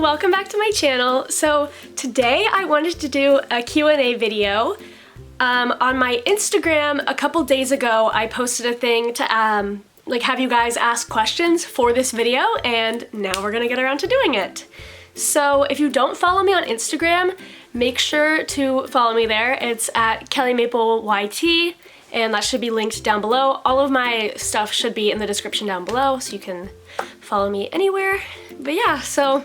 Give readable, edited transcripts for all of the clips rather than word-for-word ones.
welcome back to my channel. So today I wanted to do a Q&A video. On my Instagram a couple days ago I posted a thing to have you guys ask questions for this video, and now we're gonna get around to doing it. So if you don't follow me on Instagram, make sure to follow me there. It's at KelliMapleYT, and that should be linked down below. All of my stuff should be in the description down below, so you can follow me anywhere. But yeah, so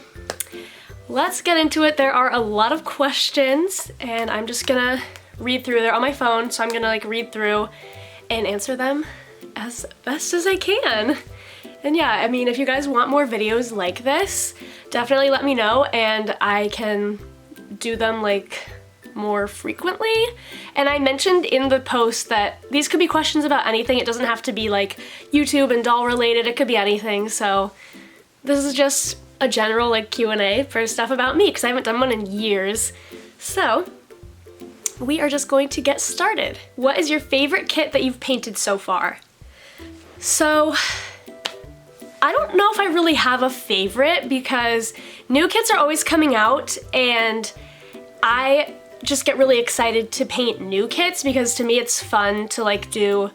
let's get into it. There are a lot of questions, and I'm just gonna read through. They're on my phone, so I'm gonna read through and answer them as best as I can. And yeah, I mean, if you guys want more videos like this, definitely let me know, and I can do them more frequently. And I mentioned in the post that these could be questions about anything. It doesn't have to be YouTube and doll related. It could be anything. So this is just a general Q&A for stuff about me, because I haven't done one in years. So we are just going to get started. What is your favorite kit that you've painted so far? So I don't know if I really have a favorite, because new kits are always coming out, and I just get really excited to paint new kits, because to me it's fun to do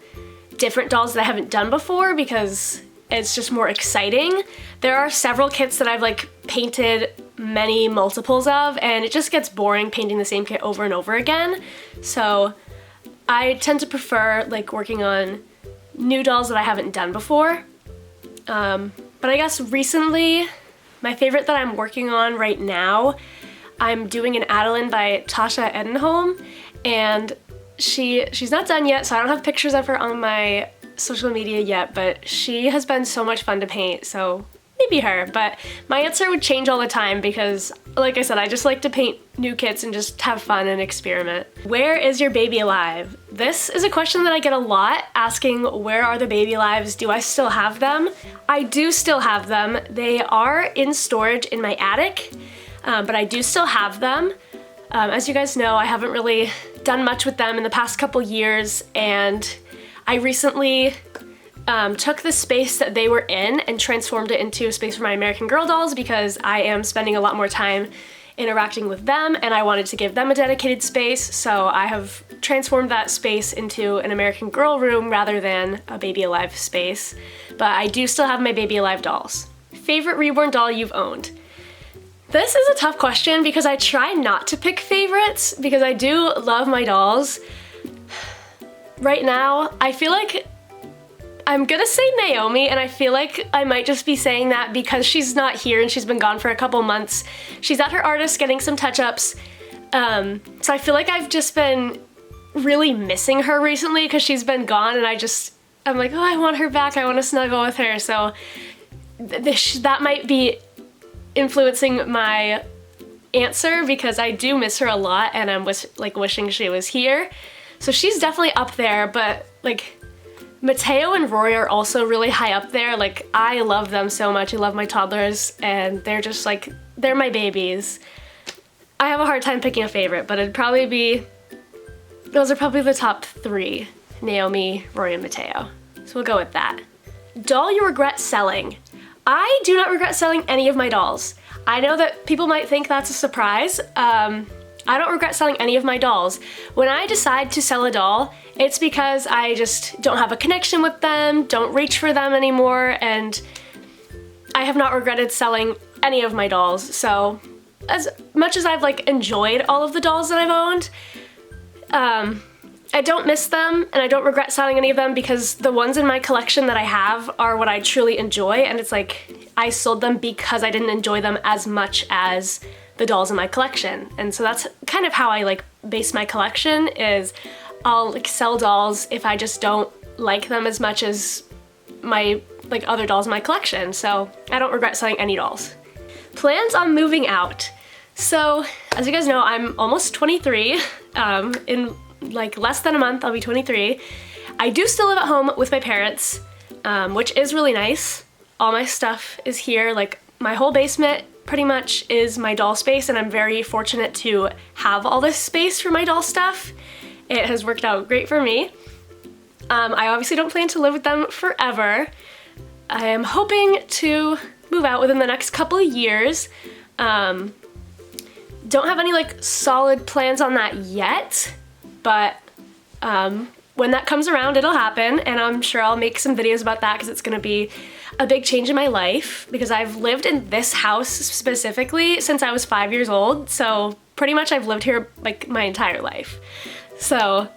different dolls that I haven't done before, because it's just more exciting. There are several kits that I've painted many multiples of, and it just gets boring painting the same kit over and over again. So I tend to prefer working on new dolls that I haven't done before. But I guess recently, my favorite that I'm working on right now, I'm doing an Adeline by Tasha Edenholm, and she's not done yet, so I don't have pictures of her on my social media yet, but she has been so much fun to paint, so maybe her. But my answer would change all the time, because like I said, I just like to paint new kits and just have fun and experiment. Where is your baby alive? This is a question that I get a lot, asking where are the baby alives? Do I still have them? I do still have them. They are in storage in my attic, but I do still have them. As you guys know, I haven't really done much with them in the past couple years, and I recently took the space that they were in and transformed it into a space for my American Girl dolls, because I am spending a lot more time interacting with them, and I wanted to give them a dedicated space, so I have transformed that space into an American Girl room rather than a Baby Alive space. But I do still have my Baby Alive dolls. Favorite Reborn doll you've owned? This is a tough question, because I try not to pick favorites, because I do love my dolls. Right now, I feel like I'm gonna say Naomi, and I feel like I might just be saying that because she's not here and she's been gone for a couple months. She's at her artist getting some touch-ups, so I feel like I've just been really missing her recently because she's been gone, and I'm like, oh, I want her back, I want to snuggle with her, so that might be influencing my answer, because I do miss her a lot, and I'm wishing she was here. So she's definitely up there, but Mateo and Rory are also really high up there. I love them so much. I love my toddlers, and they're just they're my babies. I have a hard time picking a favorite, but those are probably the top three: Naomi, Rory, and Mateo. So we'll go with that. Doll you regret selling? I do not regret selling any of my dolls. I know that people might think that's a surprise. I don't regret selling any of my dolls. When I decide to sell a doll, it's because I just don't have a connection with them, don't reach for them anymore, and I have not regretted selling any of my dolls. So as much as I've enjoyed all of the dolls that I've owned, I don't miss them, and I don't regret selling any of them, because the ones in my collection that I have are what I truly enjoy, and it's I sold them because I didn't enjoy them as much as the dolls in my collection. And so that's kind of how I base my collection, is I'll sell dolls if I just don't like them as much as my other dolls in my collection. So I don't regret selling any dolls. Plans on moving out. So as you guys know, I'm almost 23. In less than a month I'll be 23. I do still live at home with my parents, which is really nice. All my stuff is here. My whole basement pretty much is my doll space, and I'm very fortunate to have all this space for my doll stuff. It has worked out great for me. I obviously don't plan to live with them forever. I am hoping to move out within the next couple of years, Don't have any like solid plans on that yet, but when that comes around, it'll happen, and I'm sure I'll make some videos about that because it's gonna be a big change in my life because I've lived in this house specifically since I was 5 years old, so pretty much I've lived here like my entire life. So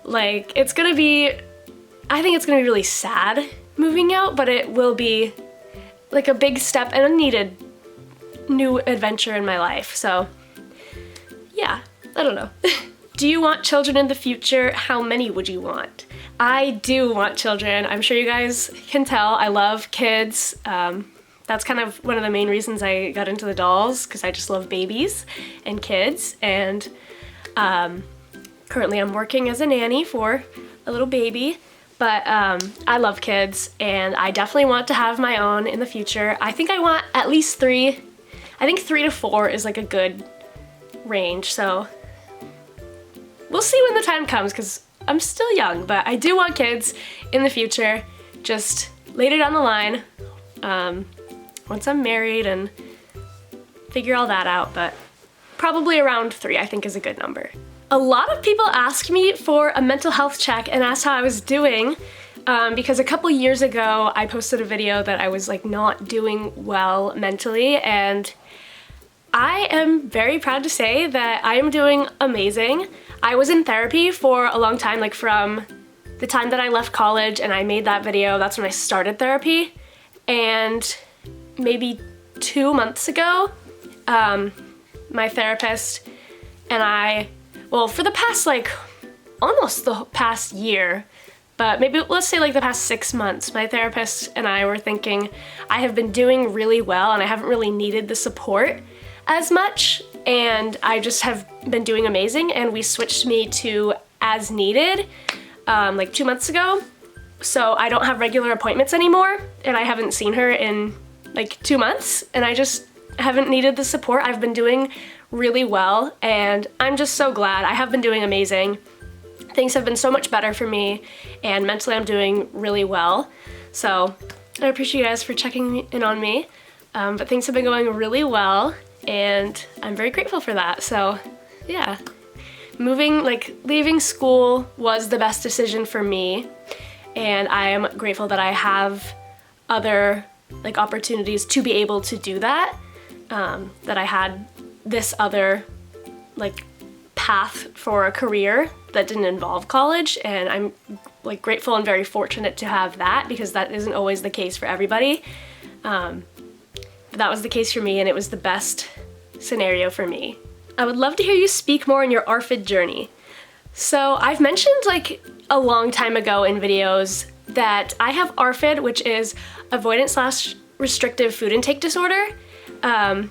like it's gonna be, I think it's gonna be really sad moving out, but it will be like a big step and a needed new adventure in my life. So yeah, I don't know. Do you want children in the future? How many would you want? I do want children. I'm sure you guys can tell. I love kids. That's kind of one of the main reasons I got into the dolls, because I just love babies and kids. And currently I'm working as a nanny for a little baby. But I love kids, and I definitely want to have my own in the future. I think I want at least 3. I think 3 to 4 is like a good range, so we'll see when the time comes because I'm still young, but I do want kids in the future, just later down the line, once I'm married and figure all that out, but probably around 3 I think is a good number. A lot of people ask me for a mental health check and asked how I was doing, because a couple years ago I posted a video that I was like not doing well mentally, and I am very proud to say that I am doing amazing. I was in therapy for a long time, like from the time that I left college and I made that video, that's when I started therapy. And maybe 2 months ago, my therapist and I, well, for the past like almost the past year, but maybe let's say like the past 6 months, my therapist and I were thinking I have been doing really well and I haven't really needed the support as much, and I just have been doing amazing, and we switched me to as needed like 2 months ago, so I don't have regular appointments anymore, and I haven't seen her in like 2 months, and I just haven't needed the support. I've been doing really well, and I'm just so glad. I have been doing amazing. Things have been so much better for me, and mentally I'm doing really well, so I appreciate you guys for checking in on me, but things have been going really well, and I'm very grateful for that. So yeah, leaving school was the best decision for me, and I am grateful that I have other like opportunities to be able to do that, that I had this other like path for a career that didn't involve college, and I'm like grateful and very fortunate to have that, because that isn't always the case for everybody. But that was the case for me, and it was the best scenario for me. I would love to hear you speak more on your ARFID journey. So I've mentioned like a long time ago in videos that I have ARFID, which is avoidant/restrictive food intake disorder, and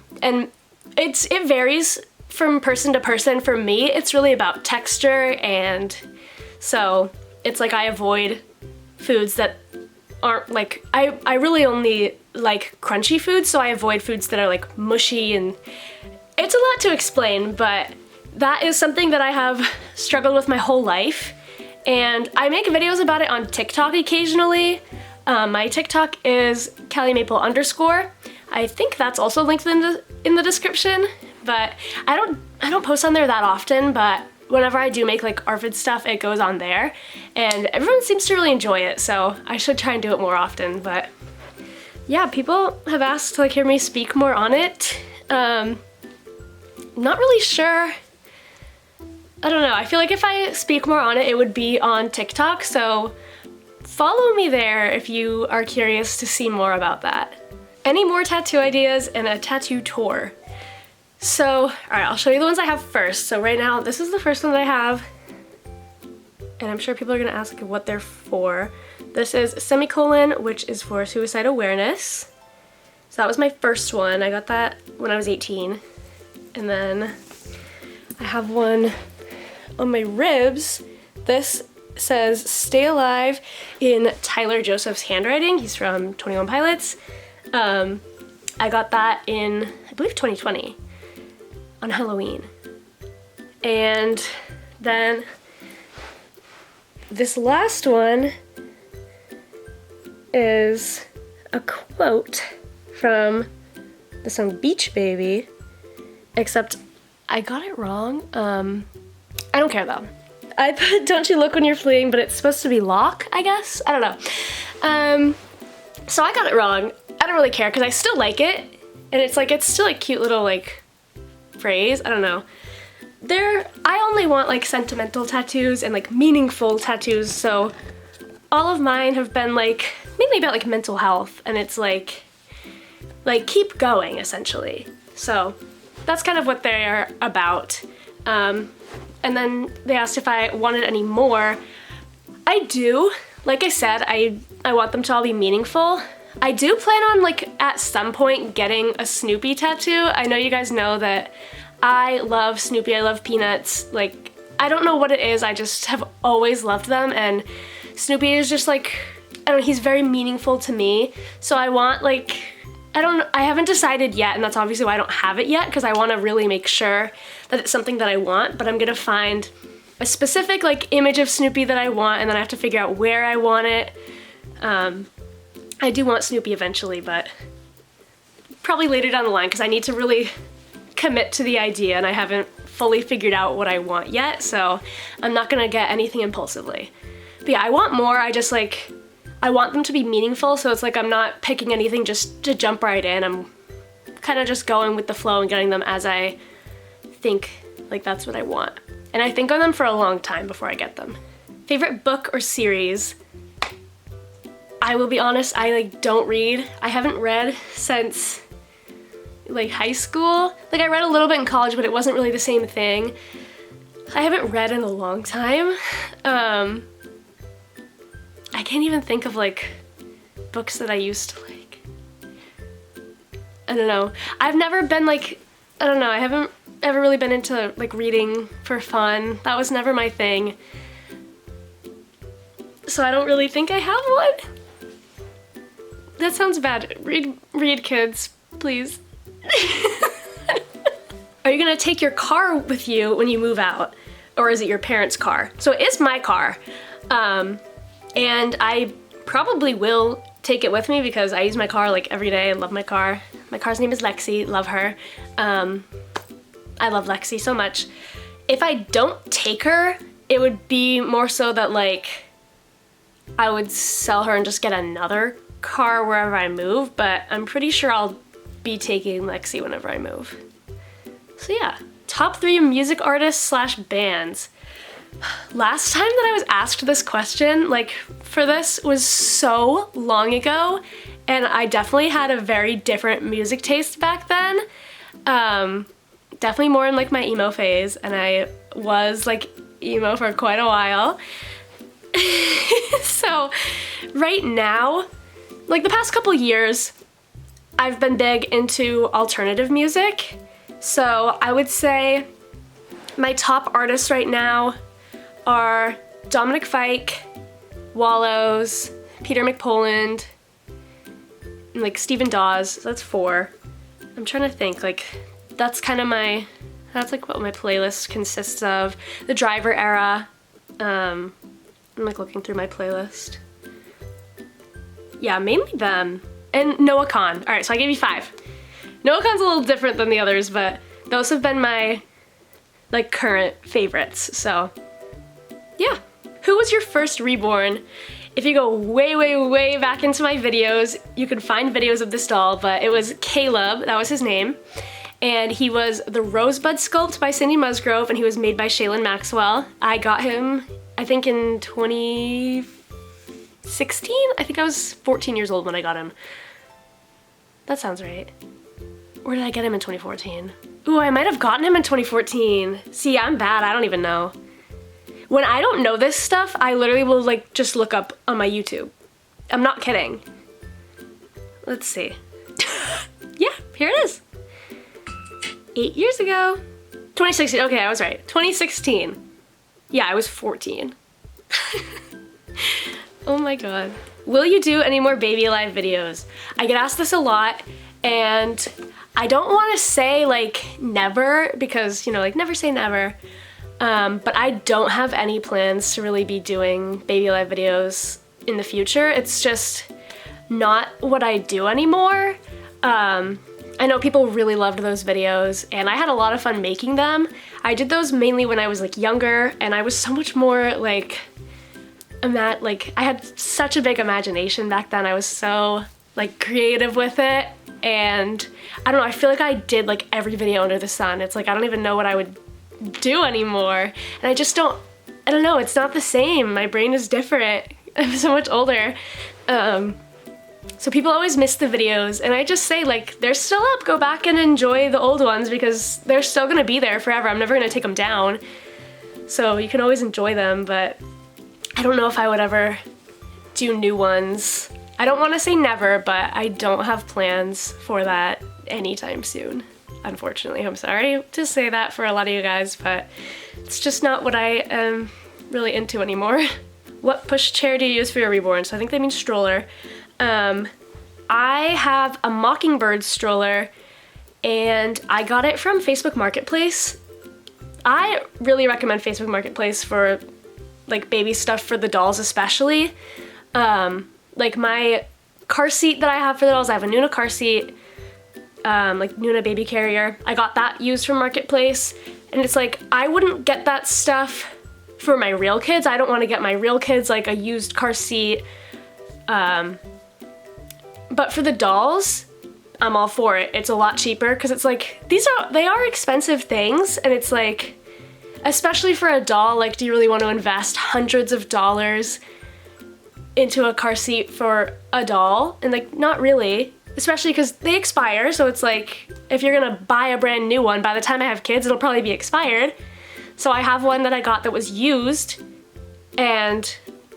it varies from person to person. For me, it's really about texture, and so it's like I avoid foods that aren't like, I really only like crunchy foods, so I avoid foods that are like mushy, and it's a lot to explain, but that is something that I have struggled with my whole life, and I make videos about it on TikTok occasionally. My TikTok is KelliMaple_. I think that's also linked in the description, but I don't post on there that often, but whenever I do make like ARFID stuff, it goes on there, and everyone seems to really enjoy it, so I should try and do it more often. But yeah, people have asked to like hear me speak more on it. Not really sure. I don't know, I feel like if I speak more on it, it would be on TikTok, so follow me there if you are curious to see more about that. Any more tattoo ideas and a tattoo tour? So, alright, I'll show you the ones I have first. So right now, this is the first one that I have, and I'm sure people are gonna ask what they're for. This is semicolon, which is for suicide awareness. So that was my first one. I got that when I was 18. And then I have one on my ribs. This says stay alive in Tyler Joseph's handwriting. He's from 21 Pilots. I got that in, I believe, 2020 on Halloween. And then this last one is a quote from the song Beach Baby, except I got it wrong. I don't care though. I put don't you look when you're fleeing, but it's supposed to be lock, I guess? I don't know. So I got it wrong. I don't really care because I still like it. And it's like, it's still a cute little like phrase. I don't know. I only want like sentimental tattoos and like meaningful tattoos. So all of mine have been like, mainly about like mental health. And it's like keep going essentially. So that's kind of what they're about. And then they asked if I wanted any more. I do. Like I said, I want them to all be meaningful. I do plan on like at some point getting a Snoopy tattoo. I know you guys know that I love Snoopy, I love Peanuts. Like, I don't know what it is, I just have always loved them, and Snoopy is just like, I don't know, he's very meaningful to me. So I want like, I haven't decided yet, and that's obviously why I don't have it yet, because I want to really make sure that it's something that I want, but I'm gonna find a specific like image of Snoopy that I want, and then I have to figure out where I want it. I do want Snoopy eventually, but probably later down the line, because I need to really commit to the idea, and I haven't fully figured out what I want yet, so I'm not gonna get anything impulsively. But yeah, I want more, I want them to be meaningful, so it's like I'm not picking anything just to jump right in. I'm kind of just going with the flow and getting them as I think like that's what I want. And I think on them for a long time before I get them. Favorite book or series? I will be honest, I like don't read. I haven't read since like high school. Like I read a little bit in college, but it wasn't really the same thing. I haven't read in a long time. I can't even think of like books that I used to like. I don't know. I've never been like, I don't know, I haven't ever really been into like reading for fun. That was never my thing. So I don't really think I have one. That sounds bad. Read kids, please. Are you gonna take your car with you when you move out? Or is it your parents' car? So it is my car. And I probably will take it with me because I use my car like every day. I love my car. My car's name is Lexi, love her. I love Lexi so much. If I don't take her, it would be more so that like I would sell her and just get another car wherever I move, but I'm pretty sure I'll be taking Lexi whenever I move. So yeah, top 3 music artists / bands. Last time that I was asked this question, like for this, was so long ago, and I definitely had a very different music taste back then. Definitely more in like my emo phase, and I was like emo for quite a while. So right now, like the past couple years, I've been big into alternative music. So I would say my top artists right now are Dominic Fike, Wallows, Peter McPoland, and like Stephen Dawes. So that's 4. I'm trying to think, like that's kind of that's like what my playlist consists of. The Driver era. I'm like looking through my playlist. Yeah, mainly them. And Noah Kahan. All right, so I gave you 5. Noah Kahan's a little different than the others, but those have been my like current favorites. So yeah. Who was your first Reborn? If you go way, way, way back into my videos, you can find videos of this doll, but it was Caleb, that was his name. And he was the Rosebud sculpt by Cindy Musgrove, and he was made by Shaylin Maxwell. I got him, I think in 2016? I think I was 14 years old when I got him. That sounds right. Or did I get him in 2014? Ooh, I might have gotten him in 2014. See, I'm bad, I don't even know. When I don't know this stuff, I literally will like just look up on my YouTube. I'm not kidding. Let's see. Yeah, here it is. 8 years ago. 2016, okay, I was right. 2016. Yeah, I was 14. Oh my god. Will you do any more Baby Alive videos? I get asked this a lot, and I don't want to say like never, because, you know, like never say never. But I don't have any plans to really be doing Baby Alive videos in the future. It's just not what I do anymore. I I know people really loved those videos, and I had a lot of fun making them. I did those mainly when I was like younger, and I was so much more like, I had such a big imagination back then. I was so like creative with it, and I don't know, I feel like I did like every video under the sun. It's like I don't even know what I would do anymore, and I don't know, it's not the same. My brain is different. I'm so much older. So people always miss the videos, and I just say, like, they're still up. Go back and enjoy the old ones because they're still gonna be there forever. I'm never gonna take them down. So you can always enjoy them, but I don't know if I would ever do new ones. I don't want to say never, but I don't have plans for that anytime soon. Unfortunately, I'm sorry to say that for a lot of you guys, but it's just not what I am really into anymore. What pushchair do you use for your reborn? So I think they mean stroller. I have a Mockingbird stroller, and I got it from Facebook Marketplace. I really recommend Facebook Marketplace for like baby stuff for the dolls especially. Like my car seat that I have for the dolls, I have a Nuna car seat, like Nuna baby carrier. I got that used from Marketplace, and it's like, I wouldn't get that stuff for my real kids. I don't want to get my real kids like a used car seat. But for the dolls, I'm all for it. It's a lot cheaper because it's like, they are expensive things, and it's like, especially for a doll, like, do you really want to invest hundreds of dollars into a car seat for a doll? And like, not really, especially because they expire. So it's like, if you're gonna buy a brand new one, by the time I have kids, it'll probably be expired. So I have one that I got that was used, and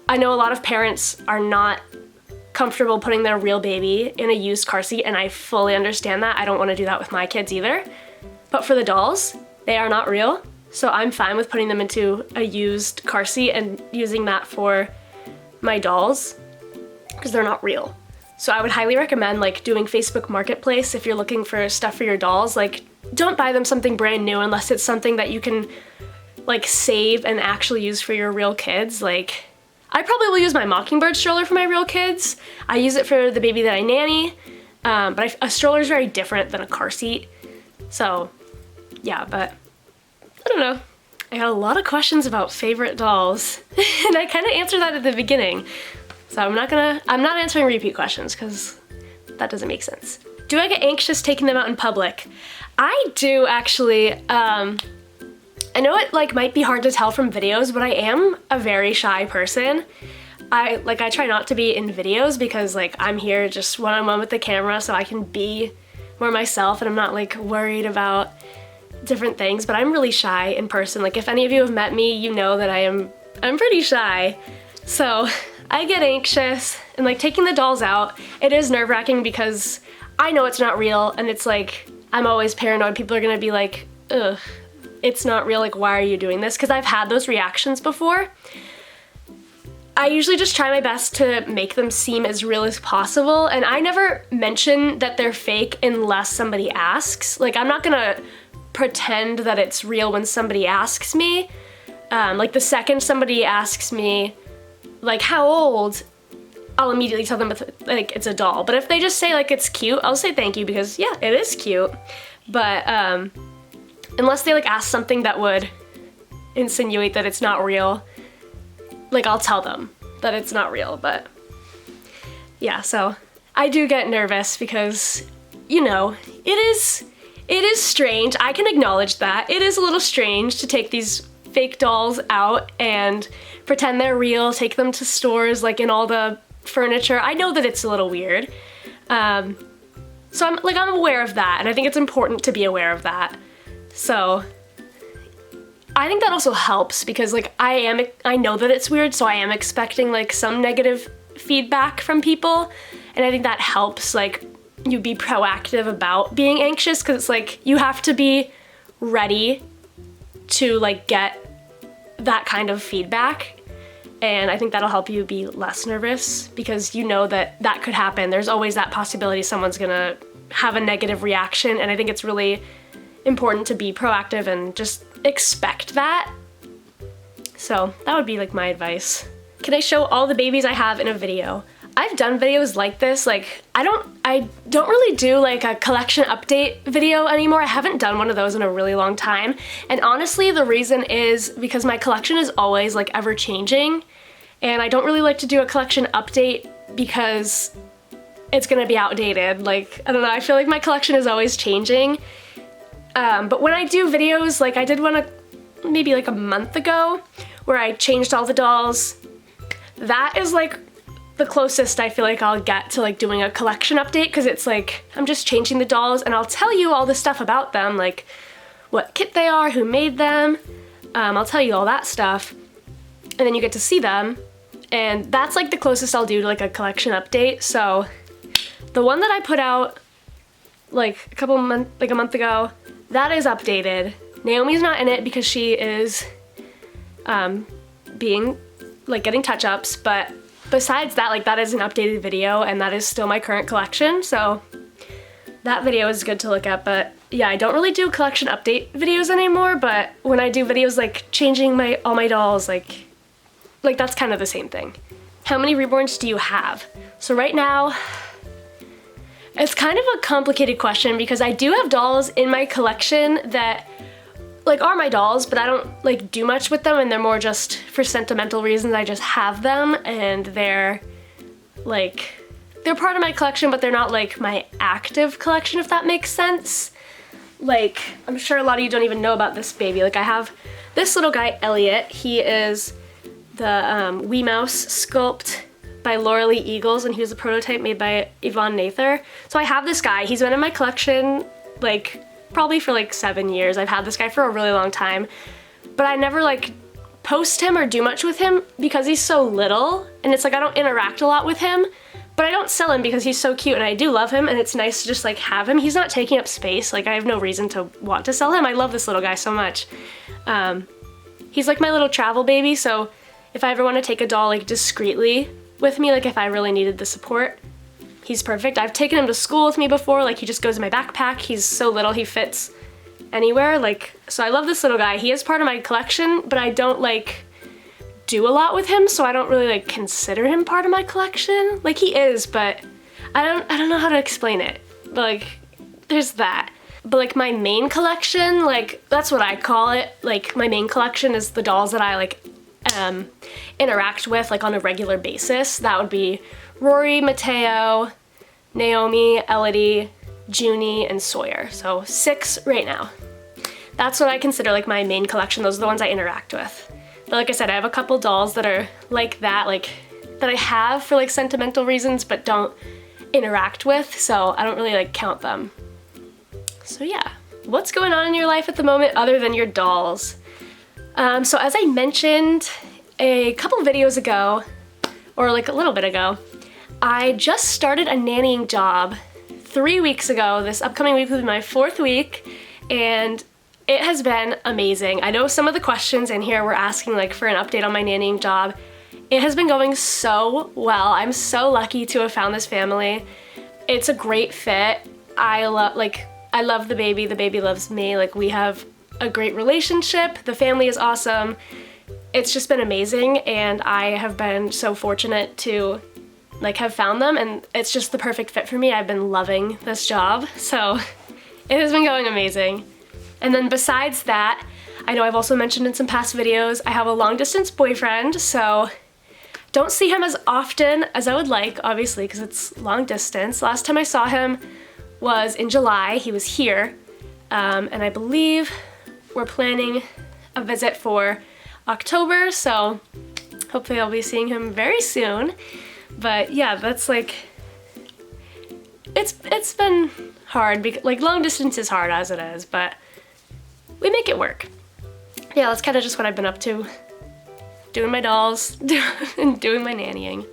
I know a lot of parents are not comfortable putting their real baby in a used car seat, and I fully understand that. I don't want to do that with my kids either. But for the dolls, they are not real, so I'm fine with putting them into a used car seat and using that for my dolls because they're not real. So I would highly recommend like doing Facebook Marketplace if you're looking for stuff for your dolls. Like, don't buy them something brand new unless it's something that you can like save and actually use for your real kids. Like, I probably will use my Mockingbird stroller for my real kids. I use it for the baby that I nanny, but a stroller is very different than a car seat. So yeah, but I don't know. I got a lot of questions about favorite dolls, and I kind of answered that at the beginning. So I'm not answering repeat questions because that doesn't make sense. Do I get anxious taking them out in public? I do actually. I know it like might be hard to tell from videos, but I am a very shy person. I try not to be in videos because like I'm here just one-on-one with the camera, so I can be more myself and I'm not like worried about different things, but I'm really shy in person. Like, if any of you have met me, you know that I'm pretty shy. So I get anxious, and like taking the dolls out, it is nerve-wracking because I know it's not real, and it's like, I'm always paranoid people are gonna be like, ugh, it's not real, like, why are you doing this? Because I've had those reactions before. I usually just try my best to make them seem as real as possible, and I never mention that they're fake unless somebody asks. Like, I'm not gonna pretend that it's real when somebody asks me. Like, the second somebody asks me, like, how old, I'll immediately tell them it's a doll. But if they just say, like, it's cute, I'll say thank you because, yeah, it is cute. But, unless they like ask something that would insinuate that it's not real, like I'll tell them that it's not real. But yeah, so I do get nervous because, you know, it is strange. I can acknowledge that. It is a little strange to take these fake dolls out and pretend they're real, take them to stores like in all the furniture. I know that it's a little weird. So I'm aware of that, and I think it's important to be aware of that. So I think that also helps because like I know that it's weird, so I am expecting like some negative feedback from people, and I think that helps like you be proactive about being anxious, because it's like you have to be ready to like get that kind of feedback, and I think that'll help you be less nervous because you know that that could happen. There's always that possibility someone's gonna have a negative reaction, and I think it's really important to be proactive and just expect that. So that would be like my advice. Can I show all the babies I have in a video? I've done videos like this. Like, I don't really do like a collection update video anymore. I haven't done one of those in a really long time. And honestly, the reason is because my collection is always like ever changing. And I don't really like to do a collection update because it's gonna be outdated. Like, I don't know, I feel like my collection is always changing. But when I do videos, like I did one maybe like a month ago where I changed all the dolls, that is like the closest I feel like I'll get to like doing a collection update, because it's like I'm just changing the dolls and I'll tell you all the stuff about them, like what kit they are, who made them. I'll tell you all that stuff, and then you get to see them, and that's like the closest I'll do to like a collection update. So the one that I put out like a month ago, that is updated. Naomi's not in it because she is getting touch-ups, but besides that, like that is an updated video and that is still my current collection, so that video is good to look at. But yeah, I don't really do collection update videos anymore, but when I do videos like changing all my dolls, like that's kind of the same thing. How many reborns do you have? So right now, it's kind of a complicated question because I do have dolls in my collection that like are my dolls, but I don't like do much with them, and they're more just for sentimental reasons. I just have them and they're part of my collection, but they're not like my active collection, if that makes sense. Like, I'm sure a lot of you don't even know about this baby. Like, I have this little guy, Elliot. He is the Wee Mouse sculpt by Laura Lee Eagles, and he was a prototype made by Yvonne Nather. So I have this guy. He's been in my collection like probably for like 7 years. I've had this guy for a really long time, but I never like post him or do much with him because he's so little, and it's like I don't interact a lot with him, but I don't sell him because he's so cute and I do love him, and it's nice to just like have him. He's not taking up space. Like, I have no reason to want to sell him. I love this little guy so much. He's like my little travel baby, so if I ever want to take a doll like discreetly with me, like if I really needed the support, he's perfect. I've taken him to school with me before. Like, he just goes in my backpack. He's so little, he fits anywhere. Like, so I love this little guy. He is part of my collection, but I don't like do a lot with him, so I don't really like consider him part of my collection. Like, he is, but I don't know how to explain it. But like, there's that. But like my main collection, like that's what I call it. Like, my main collection is the dolls that I like interact with like on a regular basis. That would be Rory, Mateo, Naomi, Elodie, Junie, and Sawyer. So 6 right now. That's what I consider like my main collection. Those are the ones I interact with. But like I said, I have a couple dolls that are like that I have for like sentimental reasons but don't interact with, so I don't really like count them. So yeah, what's going on in your life at the moment other than your dolls? So as I mentioned a couple videos ago, or like a little bit ago, I just started a nannying job 3 weeks ago. This upcoming week will be my 4th week, and it has been amazing. I know some of the questions in here were asking like for an update on my nannying job. It has been going so well. I'm so lucky to have found this family. It's a great fit. I love the baby loves me. Like, we have a great relationship. The family is awesome. It's just been amazing, and I have been so fortunate to like have found them, and it's just the perfect fit for me. I've been loving this job, so it has been going amazing. And then besides that, I know I've also mentioned in some past videos, I have a long distance boyfriend, so don't see him as often as I would like, obviously, because it's long distance. Last time I saw him was in July. He was here, and I believe we're planning a visit for October, so hopefully I'll be seeing him very soon. But yeah, that's like, it's been hard, because like long distance is hard as it is, but we make it work. Yeah, that's kind of just what I've been up to. Doing my dolls and doing my nannying.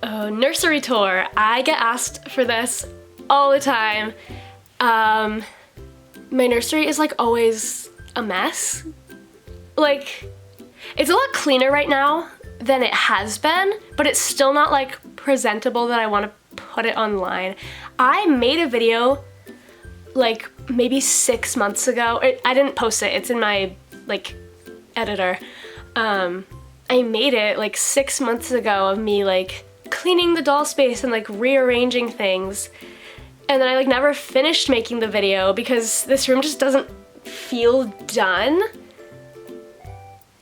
Oh, nursery tour. I get asked for this all the time. My nursery is like always a mess. Like, it's a lot cleaner right now than it has been, but it's still not like presentable that I want to put it online. I made a video like maybe 6 months ago. I didn't post it. It's in my like editor. I made it like 6 months ago of me like cleaning the doll space and like rearranging things. And then I like never finished making the video because this room just doesn't feel done.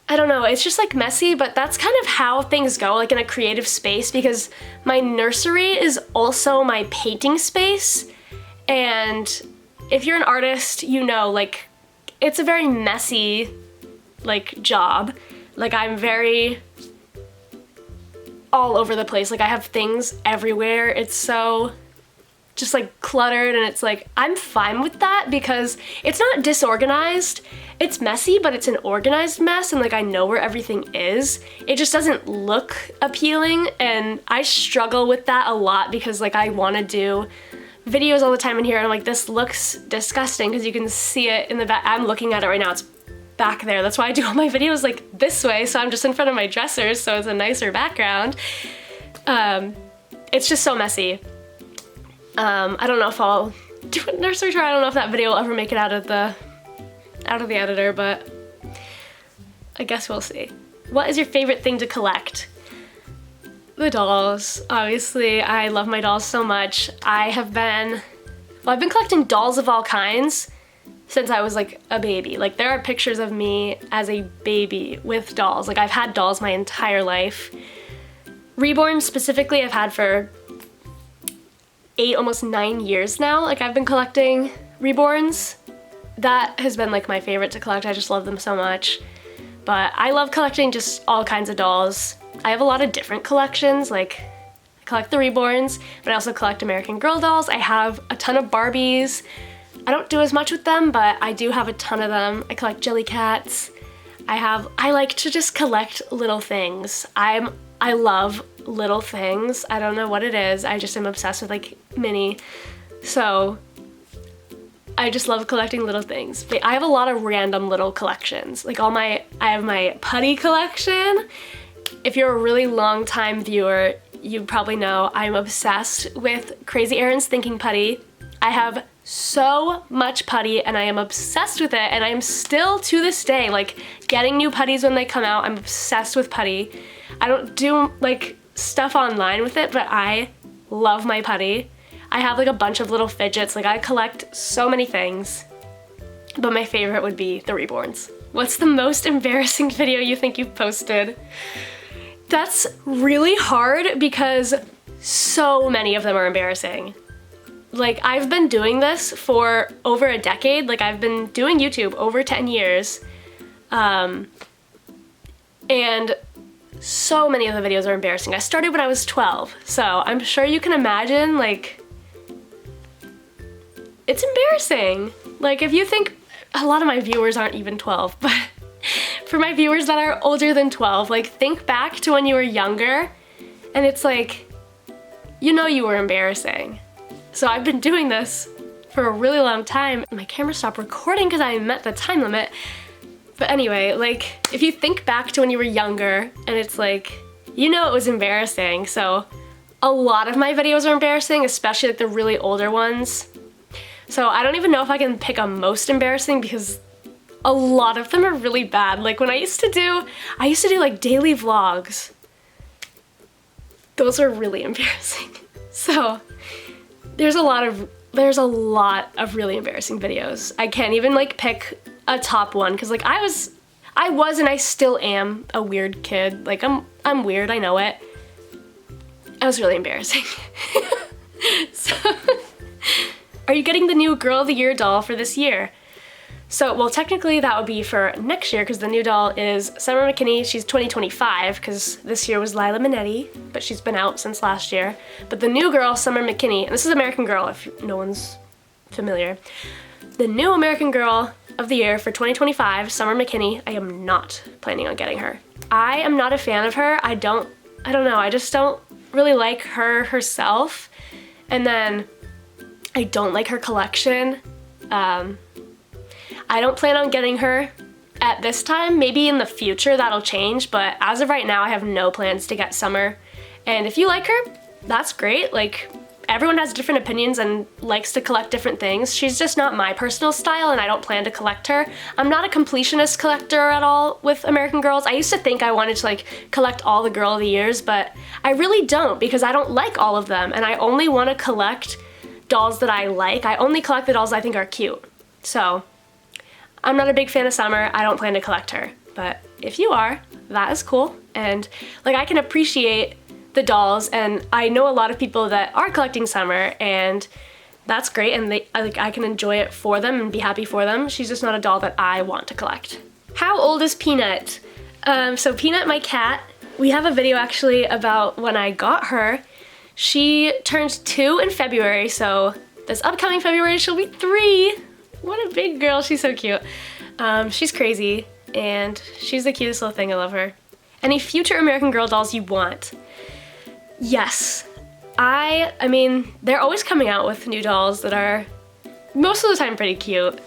I don't know, it's just like messy, but that's kind of how things go like in a creative space, because my nursery is also my painting space. And if you're an artist, you know, like it's a very messy like job. Like I'm very all over the place. Like I have things everywhere. It's so just like cluttered, and it's like I'm fine with that because it's not disorganized. It's messy, but it's an organized mess, and like I know where everything is. It just doesn't look appealing, and I struggle with that a lot because like I want to do videos all the time in here, and I'm like, this looks disgusting because you can see it in the back. I'm looking at it right now. It's back there. That's why I do all my videos like this way, so I'm just in front of my dressers, so it's a nicer background. It's just so messy. I don't know if I'll do a nursery tour. I don't know if that video will ever make it out of the editor, but I guess we'll see. What is your favorite thing to collect? The dolls. Obviously, I love my dolls so much. I've been collecting dolls of all kinds since I was like a baby. Like there are pictures of me as a baby with dolls. Like I've had dolls my entire life. Reborns specifically I've had for 8, almost 9 years now. Like I've been collecting Reborns. That has been like my favorite to collect. I just love them so much. But I love collecting just all kinds of dolls. I have a lot of different collections. Like I collect the Reborns, but I also collect American Girl dolls. I have a ton of Barbies. I don't do as much with them, but I do have a ton of them. I collect Jellycats. I like to just collect little things. I love little things. I don't know what it is. I just am obsessed with like Minnie. So I just love collecting little things. But I have a lot of random little collections. Like I have my putty collection. If you're a really long time viewer, you probably know I'm obsessed with Crazy Erin's Thinking Putty. I have so much putty and I am obsessed with it, and I am still to this day like getting new putties when they come out. I'm obsessed with putty. I don't do like stuff online with it, but I love my putty. I have like a bunch of little fidgets. Like I collect so many things, but my favorite would be the Reborns. What's the most embarrassing video you think you've posted? That's really hard because so many of them are embarrassing. Like I've been doing this for over a decade. Like I've been doing YouTube over 10 years. And so many of the videos are embarrassing. I started when I was 12, so I'm sure you can imagine, like, it's embarrassing. Like if you think, a lot of my viewers aren't even 12, but for my viewers that are older than 12, like think back to when you were younger and it's like, you know you were embarrassing. So I've been doing this for a really long time. My camera stopped recording because I met the time limit. But anyway, like if you think back to when you were younger and it's like, you know it was embarrassing. So a lot of my videos are embarrassing, especially like the really older ones. So I don't even know if I can pick a most embarrassing because a lot of them are really bad. Like when I used to do like daily vlogs. Those are really embarrassing. So there's a lot of really embarrassing videos. I can't even like pick a top one because like I was and I still am a weird kid. Like I'm weird, I know it. I was really embarrassing. So are you getting the new Girl of the Year doll for this year? So, well, technically that would be for next year because the new doll is Summer McKinney. She's 2025 because this year was Lila Minetti, but she's been out since last year. But the new girl, Summer McKinney, and this is American Girl if no one's familiar. The new American Girl of the Year for 2025, Summer McKinney, I am not planning on getting her. I am not a fan of her. I don't know, I just don't really like her herself. And then I don't like her collection. I don't plan on getting her at this time. Maybe in the future that'll change, but as of right now I have no plans to get Summer. And if you like her, that's great. Like, everyone has different opinions and likes to collect different things. She's just not my personal style, and I don't plan to collect her. I'm not a completionist collector at all with American Girls. I used to think I wanted to like collect all the Girl of the Years, but I really don't, because I don't like all of them, and I only want to collect dolls that I like. I only collect the dolls I think are cute. So I'm not a big fan of Summer. I don't plan to collect her, but if you are, that is cool. And like, I can appreciate the dolls, and I know a lot of people that are collecting Summer, and that's great, and I can enjoy it for them and be happy for them. She's just not a doll that I want to collect. How old is Peanut? So Peanut, my cat, we have a video actually about when I got her. She turned 2 in February, so this upcoming February she'll be 3. What a big girl, she's so cute. She's crazy, and she's the cutest little thing, I love her. Any future American Girl dolls you want? Yes. I mean, they're always coming out with new dolls that are most of the time pretty cute.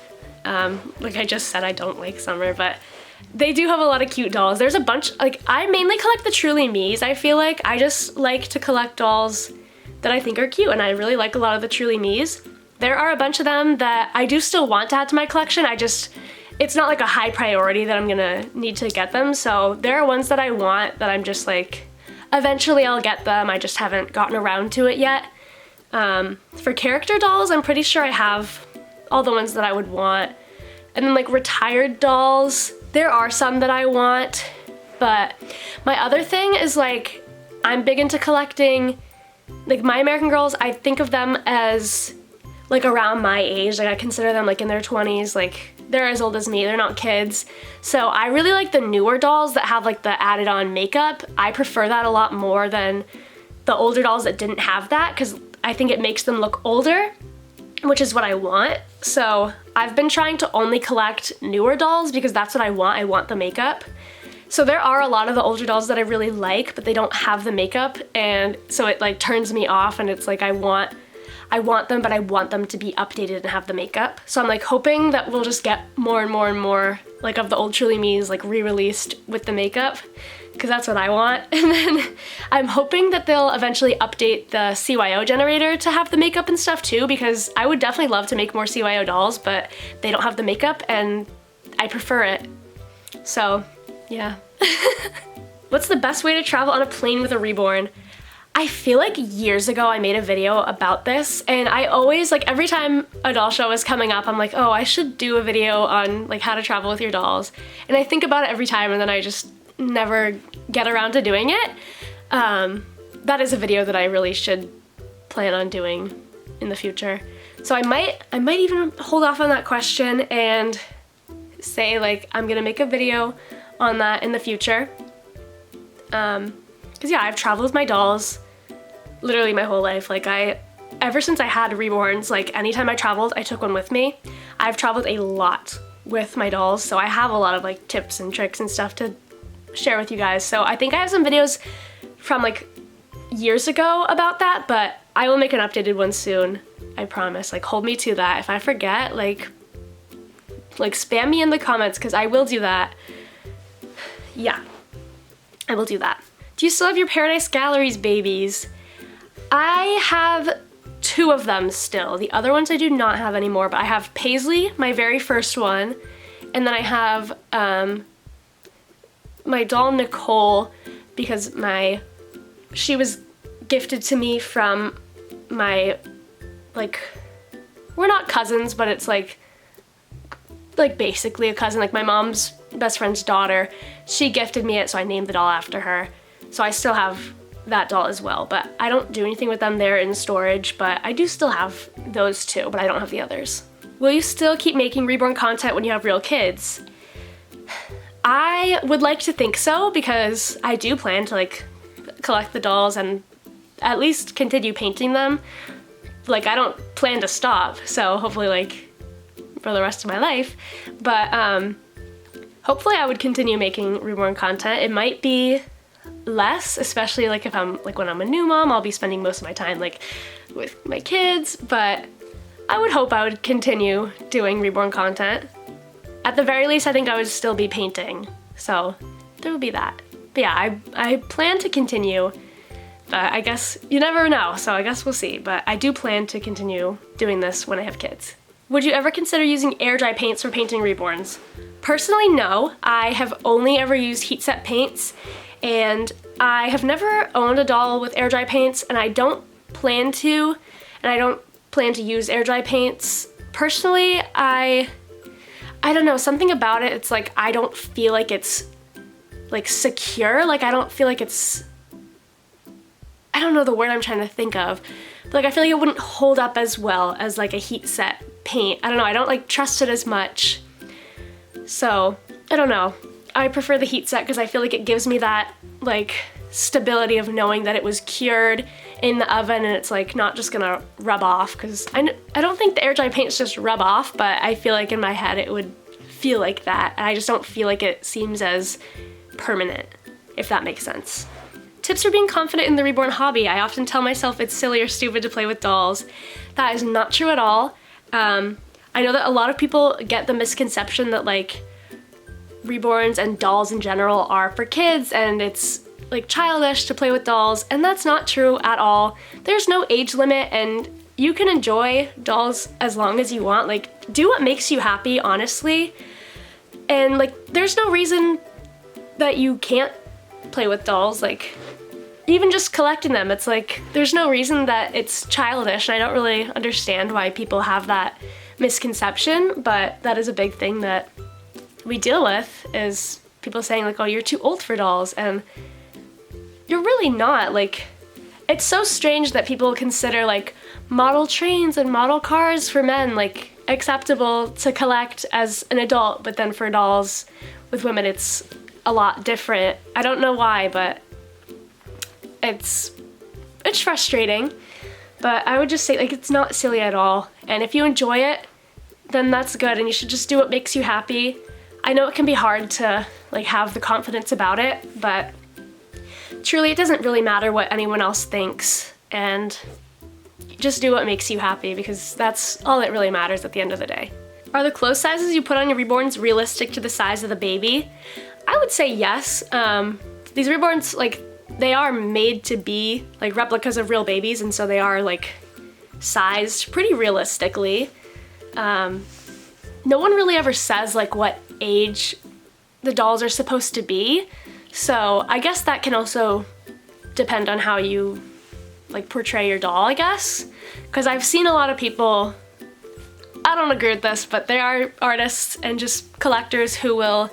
Like I just said, I don't like Summer, but they do have a lot of cute dolls. There's a bunch, like I mainly collect the Truly Me's, I feel like. I just like to collect dolls that I think are cute, and I really like a lot of the Truly Me's. There are a bunch of them that I do still want to add to my collection. It's not like a high priority that I'm gonna need to get them, so there are ones that I want that I'm just like, eventually I'll get them, I just haven't gotten around to it yet. For character dolls, I'm pretty sure I have all the ones that I would want. And then like retired dolls, there are some that I want, but my other thing is like, I'm big into collecting, like my American Girls, I think of them as like around my age, like I consider them like in their 20s, like they're as old as me, they're not kids. So I really like the newer dolls that have like the added on makeup. I prefer that a lot more than the older dolls that didn't have that, because I think it makes them look older, which is what I want. So I've been trying to only collect newer dolls because that's what I want the makeup. So there are a lot of the older dolls that I really like, but they don't have the makeup, and so it like turns me off, and it's like I want them, but I want them to be updated and have the makeup. So I'm like hoping that we'll just get more and more and more like of the old Truly Me's like re-released with the makeup, because that's what I want. And then I'm hoping that they'll eventually update the CYO generator to have the makeup and stuff too, because I would definitely love to make more CYO dolls, but they don't have the makeup and I prefer it. So yeah. What's the best way to travel on a plane with a Reborn? I feel like years ago I made a video about this, and I always, like every time a doll show is coming up, I'm like, oh, I should do a video on like how to travel with your dolls. And I think about it every time, and then I just never get around to doing it. That is a video that I really should plan on doing in the future. So I might even hold off on that question and say like I'm gonna make a video on that in the future. Cause yeah, I've traveled with my dolls literally my whole life. Like ever since I had Reborns, like anytime I traveled, I took one with me. I've traveled a lot with my dolls, so I have a lot of like tips and tricks and stuff to share with you guys. So I think I have some videos from like years ago about that, but I will make an updated one soon. I promise. Like hold me to that. If I forget, like spam me in the comments, because I will do that. Yeah, I will do that. Do you still have your Paradise Galleries babies? I have 2 of them still. The other ones I do not have anymore, but I have Paisley, my very first one, and then I have my doll Nicole, because she was gifted to me from my, like, we're not cousins, but it's like basically a cousin, like my mom's best friend's daughter. She gifted me it, so I named the doll after her. So I still have that doll as well, but I don't do anything with them. They're in storage, but I do still have those 2, but I don't have the others. Will you still keep making Reborn content when you have real kids? I would like to think so, because I do plan to like collect the dolls and at least continue painting them. Like I don't plan to stop, so hopefully like for the rest of my life, but hopefully I would continue making Reborn content. It might be less, especially like if I'm like when I'm a new mom, I'll be spending most of my time like with my kids, but I would hope I would continue doing Reborn content. At the very least, I think I would still be painting, so there would be that. But yeah, I plan to continue But I guess you never know, so I guess we'll see. But I do plan to continue doing this when I have kids. Would you ever consider using air dry paints for painting Reborns? Personally, no. I have only ever used heat set paints, and I have never owned a doll with air dry paints, and I don't plan to, and I don't plan to use air dry paints. Personally, I don't know, something about it, it's like I don't feel like it's like secure, like I don't feel like it's, I don't know the word I'm trying to think of, but like I feel like it wouldn't hold up as well as like a heat set paint. I don't know, I don't like trust it as much. So, I don't know. I prefer the heat set because I feel like it gives me that like stability of knowing that it was cured in the oven and it's like not just gonna rub off, because I don't think the air dry paints just rub off, but I feel like in my head it would feel like that, and I just don't feel like it seems as permanent, if that makes sense. Tips for being confident in the Reborn hobby. I often tell myself it's silly or stupid to play with dolls. That is not true at all. I know that a lot of people get the misconception that like Reborns and dolls in general are for kids and it's like childish to play with dolls, and that's not true at all. There's no age limit and you can enjoy dolls as long as you want. Like, do what makes you happy, honestly. And like, there's no reason that you can't play with dolls. Like, even just collecting them, it's like, there's no reason that it's childish, and I don't really understand why people have that misconception, but that is a big thing that we deal with, is people saying like, oh, you're too old for dolls, and you're really not. Like, it's so strange that people consider like model trains and model cars for men like acceptable to collect as an adult, but then for dolls with women it's a lot different. I don't know why, but it's frustrating. But I would just say like it's not silly at all, and if you enjoy it, then that's good, and you should just do what makes you happy. I know it can be hard to like have the confidence about it, but truly it doesn't really matter what anyone else thinks, and just do what makes you happy, because that's all that really matters at the end of the day. Are the clothes sizes you put on your Reborns realistic to the size of the baby? I would say yes. These Reborns, like, they are made to be like replicas of real babies, and so they are like sized pretty realistically. No one really ever says like what age the dolls are supposed to be, so I guess that can also depend on how you like portray your doll, I guess, because I've seen a lot of people, I don't agree with this, but there are artists and just collectors who will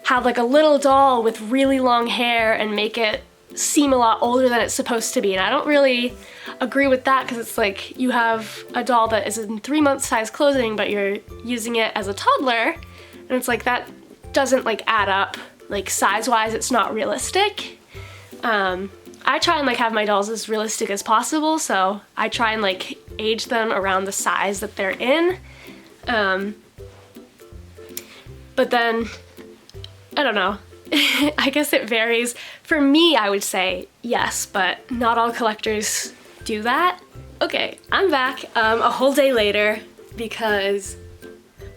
have like a little doll with really long hair and make it seem a lot older than it's supposed to be, and I don't really agree with that, because it's like you have a doll that is in 3-month size clothing but you're using it as a toddler, and it's like that doesn't like add up, like size wise it's not realistic. I try and like have my dolls as realistic as possible, so I try and like age them around the size that they're in. But then, I don't know. I guess it varies. For me, I would say yes, but not all collectors do that. Okay, I'm back a whole day later because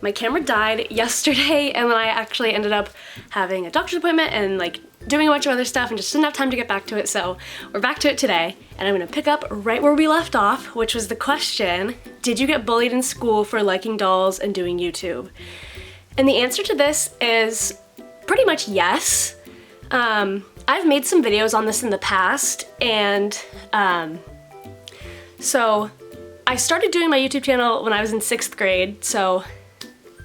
my camera died yesterday, and then I actually ended up having a doctor's appointment and like doing a bunch of other stuff and just didn't have time to get back to it, so we're back to it today, and I'm gonna pick up right where we left off, which was the question, did you get bullied in school for liking dolls and doing YouTube? And the answer to this is pretty much yes. I've made some videos on this in the past, and so I started doing my YouTube channel when I was in 6th grade, so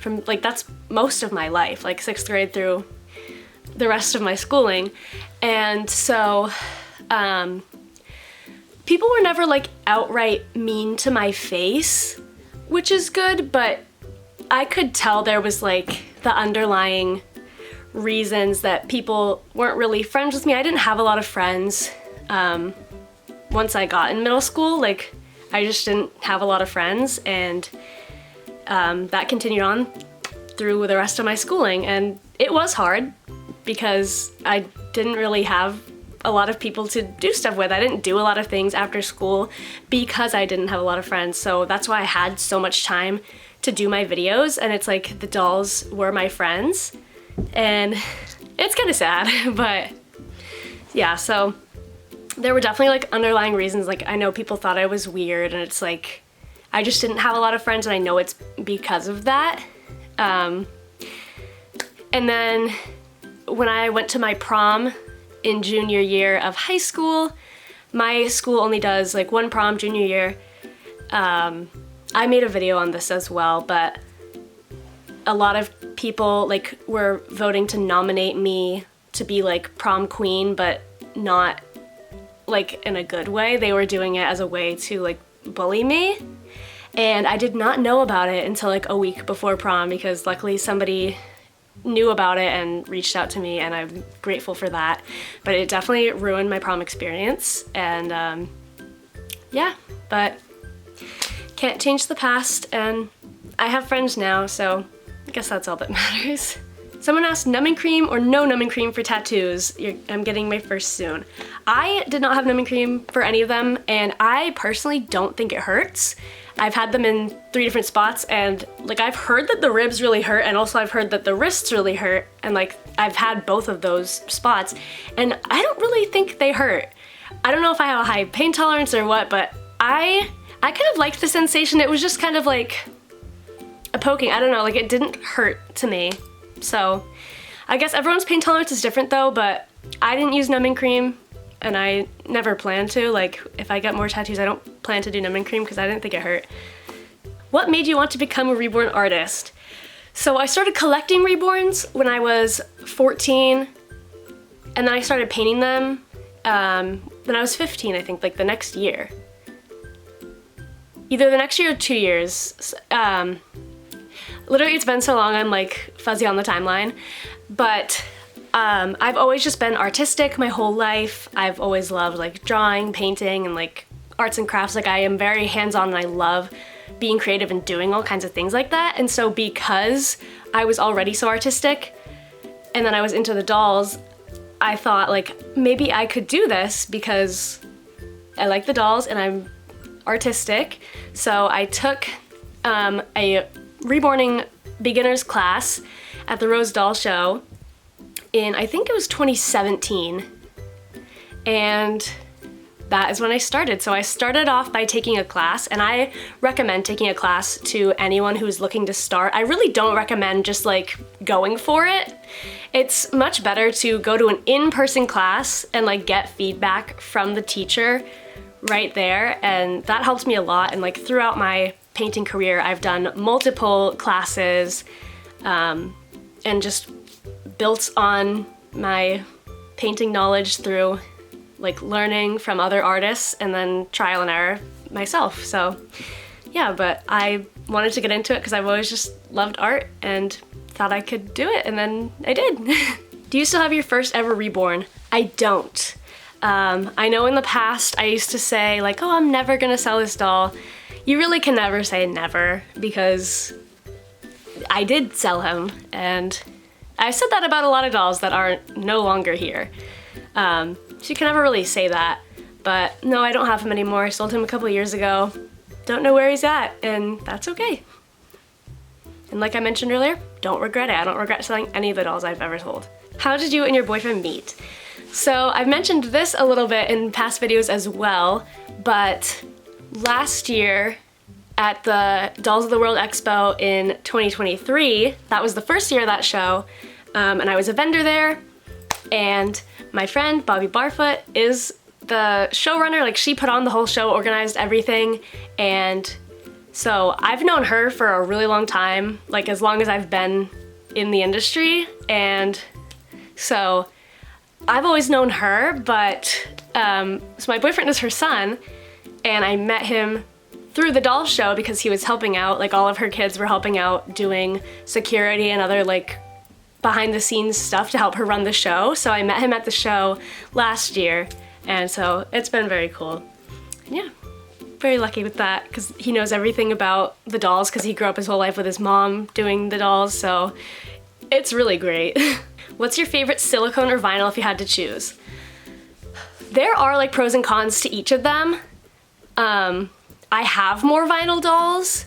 from like that's most of my life, like 6th grade through the rest of my schooling. And so people were never like outright mean to my face, which is good, but I could tell there was like the underlying reasons that people weren't really friends with me. I didn't have a lot of friends once I got in middle school. Like, I just didn't have a lot of friends, and that continued on through the rest of my schooling, and it was hard because I didn't really have a lot of people to do stuff with. I didn't do a lot of things after school because I didn't have a lot of friends, so that's why I had so much time to do my videos, and it's like the dolls were my friends, and it's kind of sad, but yeah, so there were definitely like underlying reasons. Like I know people thought I was weird, and it's like I just didn't have a lot of friends, and I know it's because of that. And then when I went to my prom in junior year of high school, my school only does like one prom junior year. I made a video on this as well, but a lot of people like were voting to nominate me to be like prom queen, but not like in a good way. They were doing it as a way to like bully me. And I did not know about it until like a week before prom, because luckily somebody knew about it and reached out to me, and I'm grateful for that. But it definitely ruined my prom experience, and yeah, but can't change the past, and I have friends now, so I guess that's all that matters. Someone asked numbing cream or no numbing cream for tattoos. I'm getting my first soon. I did not have numbing cream for any of them, and I personally don't think it hurts. I've had them in 3 different spots, and like I've heard that the ribs really hurt, and also I've heard that the wrists really hurt, and like I've had both of those spots, and I don't really think they hurt. I don't know if I have a high pain tolerance or what, but I kind of liked the sensation. It was just kind of like a poking. I don't know, like it didn't hurt to me. So I guess everyone's pain tolerance is different though, but I didn't use numbing cream, and I never plan to. Like if I get more tattoos, I don't plan to do numbing cream because I didn't think it hurt. What made you want to become a reborn artist? So I started collecting reborns when I was 14, and then I started painting them when I was 15, I think, like the next year. Either the next year or 2 years. Literally, it's been so long, I'm like fuzzy on the timeline, but I've always just been artistic my whole life. I've always loved like drawing, painting, and like arts and crafts. Like I am very hands-on, and I love being creative and doing all kinds of things like that. And so because I was already so artistic, and then I was into the dolls, I thought like maybe I could do this because I like the dolls and I'm artistic. So I took a reborning beginners class at the Rose Doll Show in, I think it was 2017, and that is when I started. So I started off by taking a class, and I recommend taking a class to anyone who's looking to start. I really don't recommend just like going for it. It's much better to go to an in-person class and like get feedback from the teacher right there, and that helps me a lot. And like throughout my painting career, I've done multiple classes and just built on my painting knowledge through like learning from other artists and then trial and error myself. So yeah, but I wanted to get into it because I've always just loved art and thought I could do it, and then I did. Do you still have your first ever reborn? I don't. I know in the past I used to say like, oh, I'm never gonna sell this doll. You really can never say never, because I did sell him, and I said that about a lot of dolls that are no longer here. So you can never really say that, but no, I don't have him anymore. I sold him a couple years ago. Don't know where he's at, and that's okay. And like I mentioned earlier, don't regret it. I don't regret selling any of the dolls I've ever sold. How did you and your boyfriend meet? So I've mentioned this a little bit in past videos as well, but last year at the Dolls of the World Expo in 2023, that was the first year of that show, and I was a vendor there, and my friend Bobby Barfoot is the showrunner. Like she put on the whole show, organized everything, and so I've known her for a really long time, like as long as I've been in the industry, and so I've always known her, but so my boyfriend is her son, and I met him through the doll show because he was helping out. Like all of her kids were helping out doing security and other like behind the scenes stuff to help her run the show. So I met him at the show last year, and so it's been very cool. And yeah, very lucky with that because he knows everything about the dolls because he grew up his whole life with his mom doing the dolls, so it's really great. What's your favorite silicone or vinyl if you had to choose? There are like pros and cons to each of them. I have more vinyl dolls,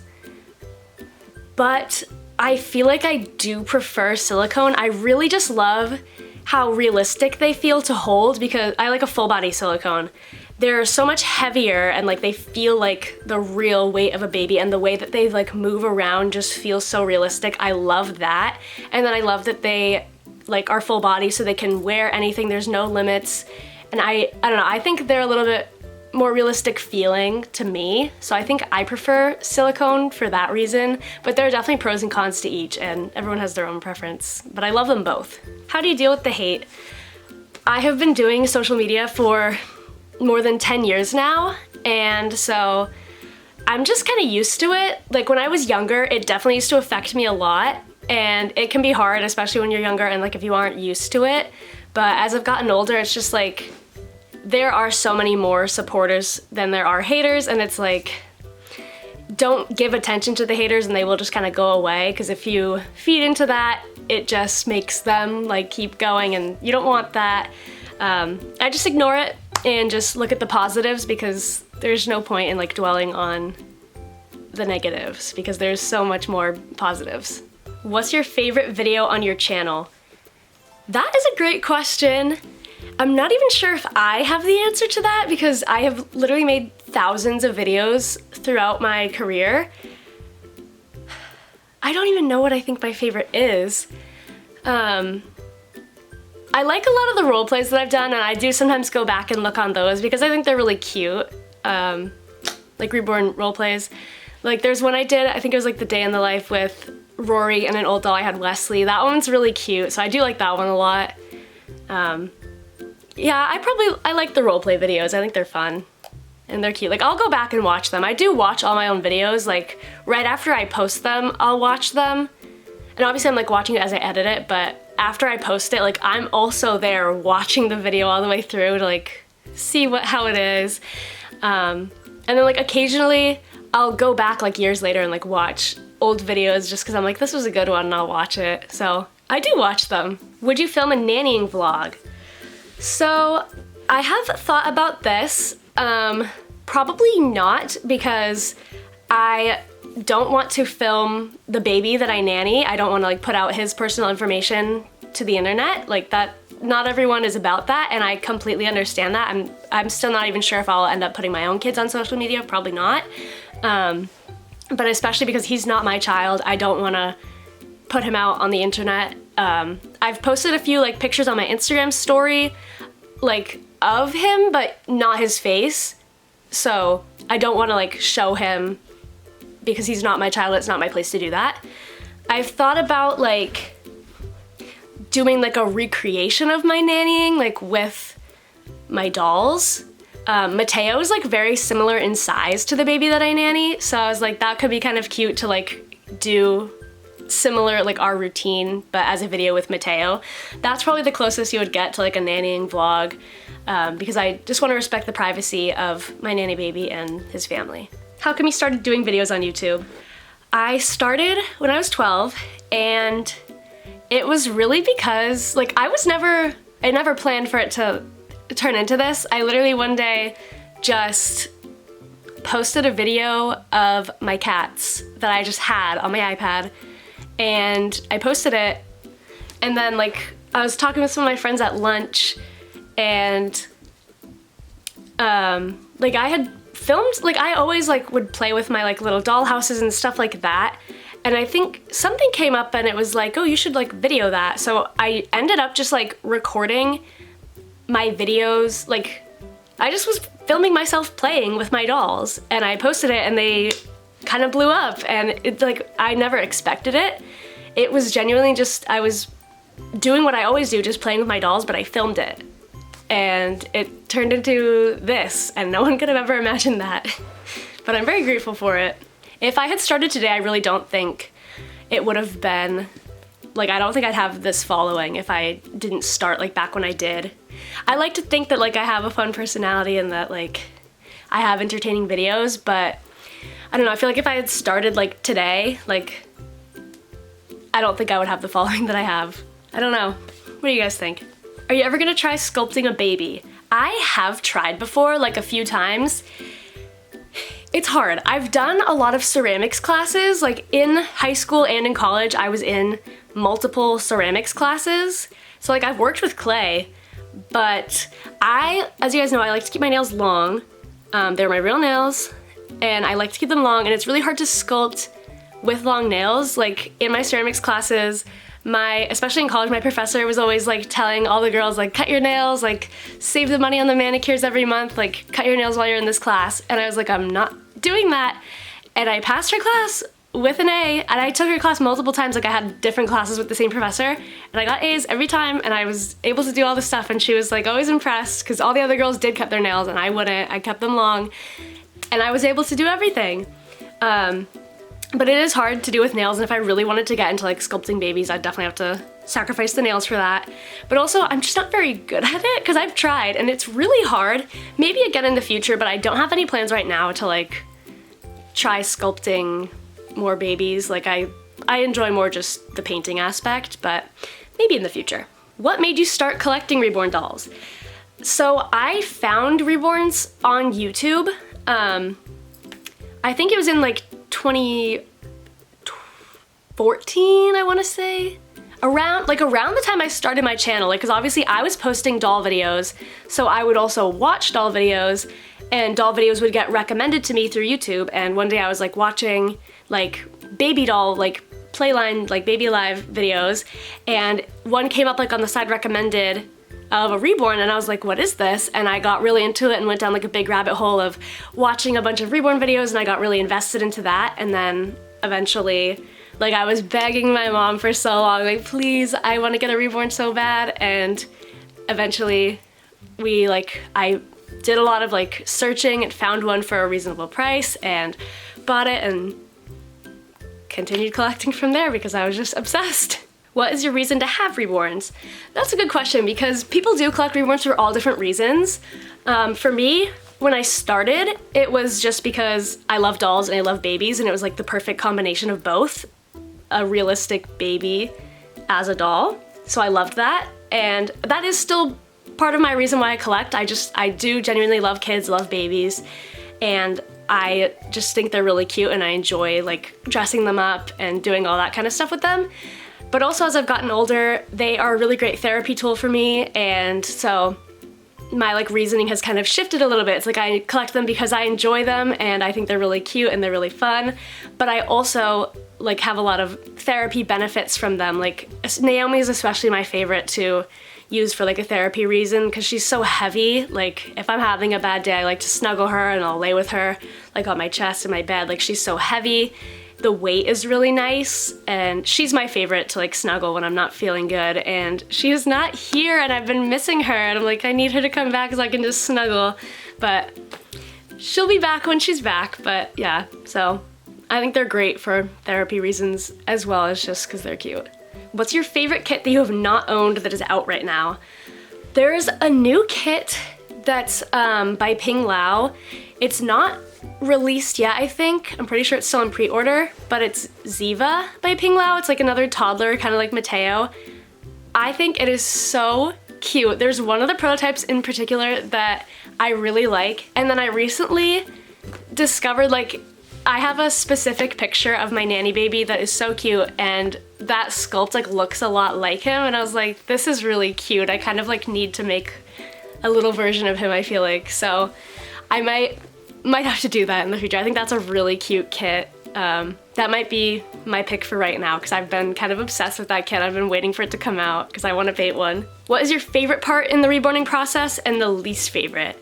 but I feel like I do prefer silicone. I really just love how realistic they feel to hold, because I like a full body silicone. They're so much heavier and like they feel like the real weight of a baby, and the way that they like move around just feels so realistic. I love that. And then I love that they like are full body so they can wear anything, there's no limits. And I don't know, I think they're a little bit more realistic feeling to me. So I think I prefer silicone for that reason, but there are definitely pros and cons to each and everyone has their own preference, but I love them both. How do you deal with the hate? I have been doing social media for more than 10 years now, and so I'm just kind of used to it. Like when I was younger, it definitely used to affect me a lot, and it can be hard, especially when you're younger and like if you aren't used to it. But as I've gotten older, it's just like there are so many more supporters than there are haters, and it's like, don't give attention to the haters and they will just kind of go away, because if you feed into that, it just makes them like keep going, and you don't want that. I just ignore it and just look at the positives, because there's no point in like dwelling on the negatives, because there's so much more positives. What's your favorite video on your channel? That is a great question. I'm not even sure if I have the answer to that, because I have literally made thousands of videos throughout my career. I don't even know what I think my favorite is. I like a lot of the role plays that I've done, and I do sometimes go back and look on those because I think they're really cute. Like Reborn role plays. Like there's one I did, I think it was like the day in the life with Rory and an old doll I had, Wesley. That one's really cute, so I do like that one a lot. Yeah, I like the role play videos. I think they're fun and they're cute. Like I'll go back and watch them. I do watch all my own videos, like right after I post them, I'll watch them. And obviously I'm like watching it as I edit it, but after I post it, like I'm also there watching the video all the way through to like see how it is. And then like occasionally I'll go back like years later and like watch old videos just because I'm like, this was a good one and I'll watch it. So I do watch them. Would you film a nannying vlog? So I have thought about this. Probably not, because I don't want to film the baby that I nanny. I don't want to like put out his personal information to the internet. Like that, not everyone is about that, and I completely understand that. I'm still not even sure if I'll end up putting my own kids on social media, probably not. But especially because he's not my child, I don't want to put him out on the internet. I've posted a few like pictures on my Instagram story like of him, but not his face. So I don't want to like show him because he's not my child. It's not my place to do that. I've thought about like doing like a recreation of my nannying, like with my dolls. Mateo is like very similar in size to the baby that I nanny, so I was like, that could be kind of cute to like do similar, like our routine, but as a video with Mateo. That's probably the closest you would get to like a nannying vlog, because I just want to respect the privacy of my nanny baby and his family. How come you started doing videos on YouTube? I started when I was 12, and it was really because like I never planned for it to turn into this. I literally one day just posted a video of my cats that I just had on my iPad, and I posted it, and then like I was talking with some of my friends at lunch, and like I had filmed, like I always like would play with my like little doll houses and stuff like that, and I think something came up and it was like, oh, you should like video that. So I ended up just like recording my videos, like I just was filming myself playing with my dolls, and I posted it and they kind of blew up, and it's like I never expected it. It was genuinely just, I was doing what I always do, just playing with my dolls, but I filmed it. And it turned into this, and no one could have ever imagined that. But I'm very grateful for it. If I had started today, I really don't think it would have been, like I don't think I'd have this following if I didn't start like back when I did. I like to think that like I have a fun personality and that like I have entertaining videos, but I don't know, I feel like if I had started like today, like I don't think I would have the following that I have. I don't know. What do you guys think? Are you ever gonna try sculpting a baby? I have tried before, like a few times. It's hard. I've done a lot of ceramics classes, like in high school and in college I was in multiple ceramics classes. So like I've worked with clay, but as you guys know, I like to keep my nails long. They're my real nails, and I like to keep them long, and it's really hard to sculpt with long nails. Like in my ceramics classes, especially in college, my professor was always like telling all the girls like, cut your nails, like save the money on the manicures every month, like cut your nails while you're in this class. And I was like, I'm not doing that. And I passed her class with an A, and I took her class multiple times. Like I had different classes with the same professor, and I got A's every time, and I was able to do all this stuff, and she was like always impressed because all the other girls did cut their nails and I wouldn't. I kept them long, and I was able to do everything. But it is hard to do with nails, and if I really wanted to get into like sculpting babies, I'd definitely have to sacrifice the nails for that. But also, I'm just not very good at it because I've tried, and it's really hard. Maybe again in the future, but I don't have any plans right now to like try sculpting more babies. Like I enjoy more just the painting aspect, but maybe in the future. What made you start collecting Reborn dolls? So I found Reborns on YouTube. I think it was in like 2014, I want to say. Around the time I started my channel, like, because obviously I was posting doll videos, so I would also watch doll videos, and doll videos would get recommended to me through YouTube. And one day I was like watching like baby doll, like Playline, like Baby Alive videos, and one came up like on the side recommended of a Reborn, and I was like, what is this? And I got really into it and went down like a big rabbit hole of watching a bunch of Reborn videos, and I got really invested into that. And then eventually, like, I was begging my mom for so long, like, please, I want to get a Reborn so bad. And eventually I did a lot of like searching and found one for a reasonable price and bought it and continued collecting from there because I was just obsessed. What is your reason to have Reborns? That's a good question because people do collect Reborns for all different reasons. For me, when I started, it was just because I love dolls and I love babies, and it was like the perfect combination of both. A realistic baby as a doll. So I loved that, and that is still part of my reason why I collect. I do genuinely love kids, love babies, and I just think they're really cute, and I enjoy like dressing them up and doing all that kind of stuff with them. But also as I've gotten older, they are a really great therapy tool for me, and so my like reasoning has kind of shifted a little bit. It's like I collect them because I enjoy them and I think they're really cute and they're really fun, but I also like have a lot of therapy benefits from them. Like Naomi is especially my favorite to use for like a therapy reason because she's so heavy. Like if I'm having a bad day, I like to snuggle her and I'll lay with her like on my chest in my bed. Like she's so heavy. The weight is really nice, and she's my favorite to like snuggle when I'm not feeling good, and she is not here and I've been missing her, and I'm like, I need her to come back so I can just snuggle, but she'll be back when she's back. But yeah, so I think they're great for therapy reasons as well as just because they're cute. What's your favorite kit that you have not owned that is out right now? There's a new kit that's by Ping Lao. It's not released yet, I think. I'm pretty sure it's still in pre-order, but it's Ziva by Ping Lao. It's like another toddler, kind of like Mateo. I think it is so cute. There's one of the prototypes in particular that I really like, and then I recently discovered like I have a specific picture of my nanny baby that is so cute, and that sculpt like looks a lot like him, and I was like, this is really cute. I kind of like need to make a little version of him, I feel like. So I might have to do that in the future. I think that's a really cute kit. That might be my pick for right now because I've been kind of obsessed with that kit. I've been waiting for it to come out because I want to paint one. What is your favorite part in the reborning process and the least favorite?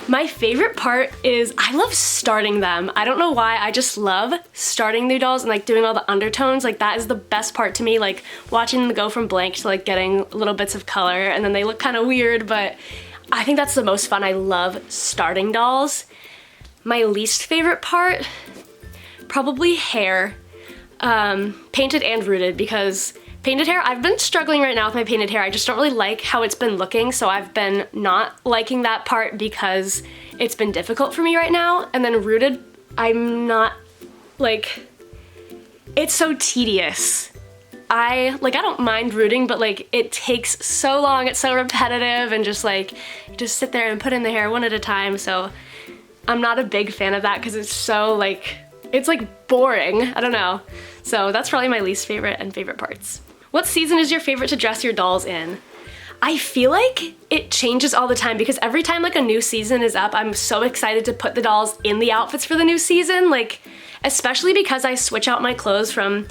My favorite part is I love starting them. I don't know why, I just love starting new dolls and like doing all the undertones. Like that is the best part to me, like watching them go from blank to like getting little bits of color, and then they look kind of weird, but I think that's the most fun. I love starting dolls. My least favorite part, probably hair, painted and rooted, because painted hair, I've been struggling right now with my painted hair. I just don't really like how it's been looking, so I've been not liking that part because it's been difficult for me right now. And then rooted, I'm not, like, it's so tedious. I don't mind rooting, but like it takes so long, it's so repetitive, and just like, you just sit there and put in the hair one at a time, so I'm not a big fan of that because it's so like, it's like boring, I don't know. So that's probably my least favorite and favorite parts. What season is your favorite to dress your dolls in? I feel like it changes all the time because every time like a new season is up, I'm so excited to put the dolls in the outfits for the new season. Like, especially because I switch out my clothes from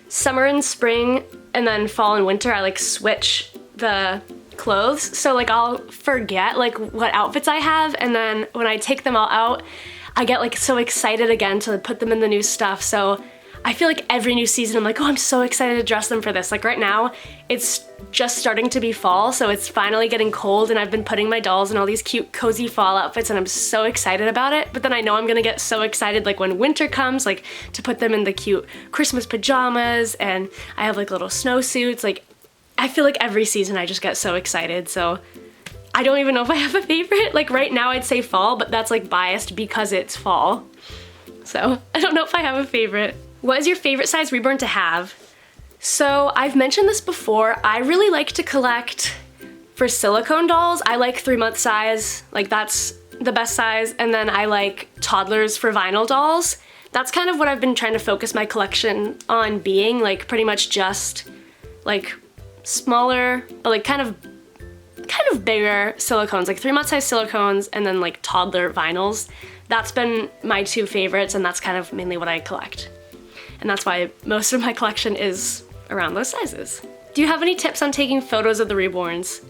summer and spring and then fall and winter. I like switch the clothes. So like I'll forget like what outfits I have, and then when I take them all out, I get like so excited again to put them in the new stuff. So I feel like every new season I'm like, oh, I'm so excited to dress them for this. Like right now, it's just starting to be fall, so it's finally getting cold, and I've been putting my dolls in all these cute, cozy fall outfits, and I'm so excited about it. But then I know I'm gonna get so excited like when winter comes, like to put them in the cute Christmas pajamas, and I have like little snowsuits. Like, I feel like every season I just get so excited, so I don't even know if I have a favorite. Like right now I'd say fall, but that's like biased because it's fall. So I don't know if I have a favorite. What is your favorite size reborn to have? So I've mentioned this before, I really like to collect for silicone dolls. I like 3-month size, like that's the best size, and then I like toddlers for vinyl dolls. That's kind of what I've been trying to focus my collection on being, like pretty much just like smaller, but like kind of bigger silicones, like 3-month size silicones and then like toddler vinyls. That's been my 2 favorites, and that's kind of mainly what I collect. And that's why most of my collection is around those sizes. Do you have any tips on taking photos of the reborns?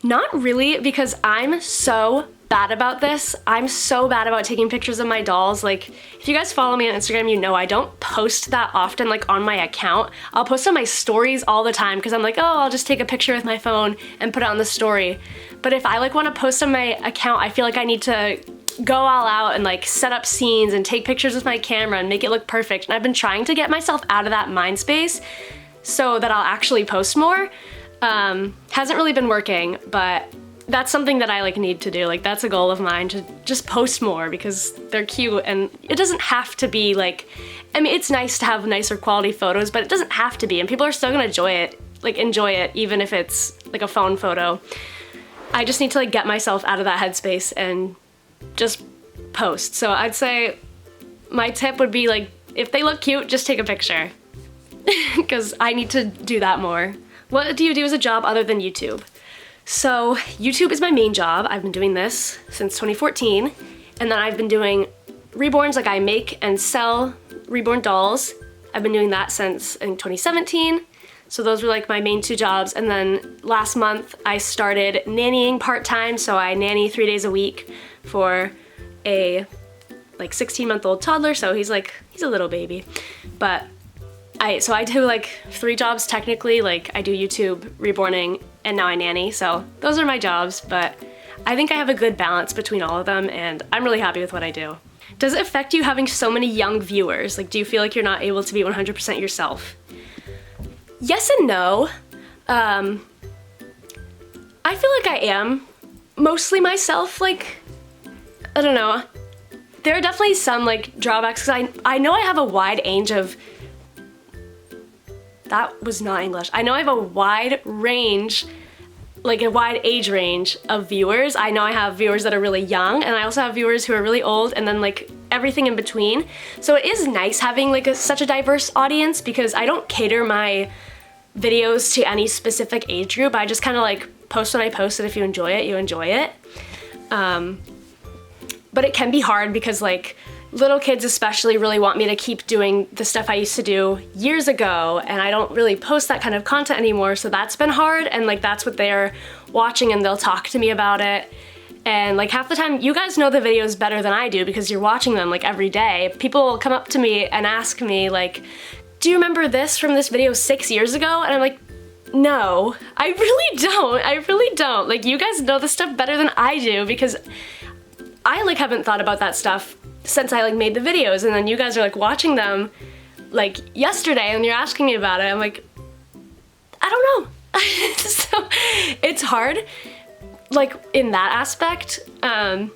Not really, because I'm so bad about this. I'm so bad about taking pictures of my dolls. Like, if you guys follow me on Instagram, you know I don't post that often, like on my account. I'll post on my stories all the time because I'm like, oh, I'll just take a picture with my phone and put it on the story. But if I like want to post on my account, I feel like I need to go all out and like set up scenes and take pictures with my camera and make it look perfect. And I've been trying to get myself out of that mind space so that I'll actually post more. Hasn't really been working, but that's something that I like need to do. Like that's a goal of mine, to just post more because they're cute, and it doesn't have to be like, I mean, it's nice to have nicer quality photos, but it doesn't have to be, and people are still gonna enjoy it even if it's like a phone photo. I just need to like get myself out of that headspace and just post. So I'd say my tip would be like, if they look cute, just take a picture because I need to do that more. What do you do as a job other than YouTube? So YouTube is my main job. I've been doing this since 2014, and then I've been doing reborns, like I make and sell reborn dolls. I've been doing that since I think 2017. So those were like my main 2 jobs. And then last month I started nannying part-time, so I nanny 3 days a week for a like 16-month-old toddler, so he's a little baby. But I do like 3 jobs technically. Like I do YouTube, reborning, and now I nanny. So those are my jobs, but I think I have a good balance between all of them, and I'm really happy with what I do. Does it affect you having so many young viewers? Like, do you feel like you're not able to be 100% yourself? Yes and no. I feel like I am mostly myself. Like, I don't know. There are definitely some like drawbacks because I know I have a wide range of, that was not English. I know I have a wide range, like a wide age range of viewers. I know I have viewers that are really young, and I also have viewers who are really old, and then like everything in between. So it is nice having like such a diverse audience because I don't cater my videos to any specific age group. I just kind of like post when I post it. If you enjoy it, you enjoy it. But it can be hard because like little kids especially really want me to keep doing the stuff I used to do years ago, and I don't really post that kind of content anymore, so that's been hard, and like that's what they're watching and they'll talk to me about it. And like half the time, you guys know the videos better than I do because you're watching them like every day. People will come up to me and ask me like, do you remember this from this video 6 years ago? And I'm like, no, I really don't. Like, you guys know the stuff better than I do because I like haven't thought about that stuff since I like made the videos, and then you guys are like watching them like yesterday and you're asking me about it. I'm like, I don't know. So it's hard like in that aspect. But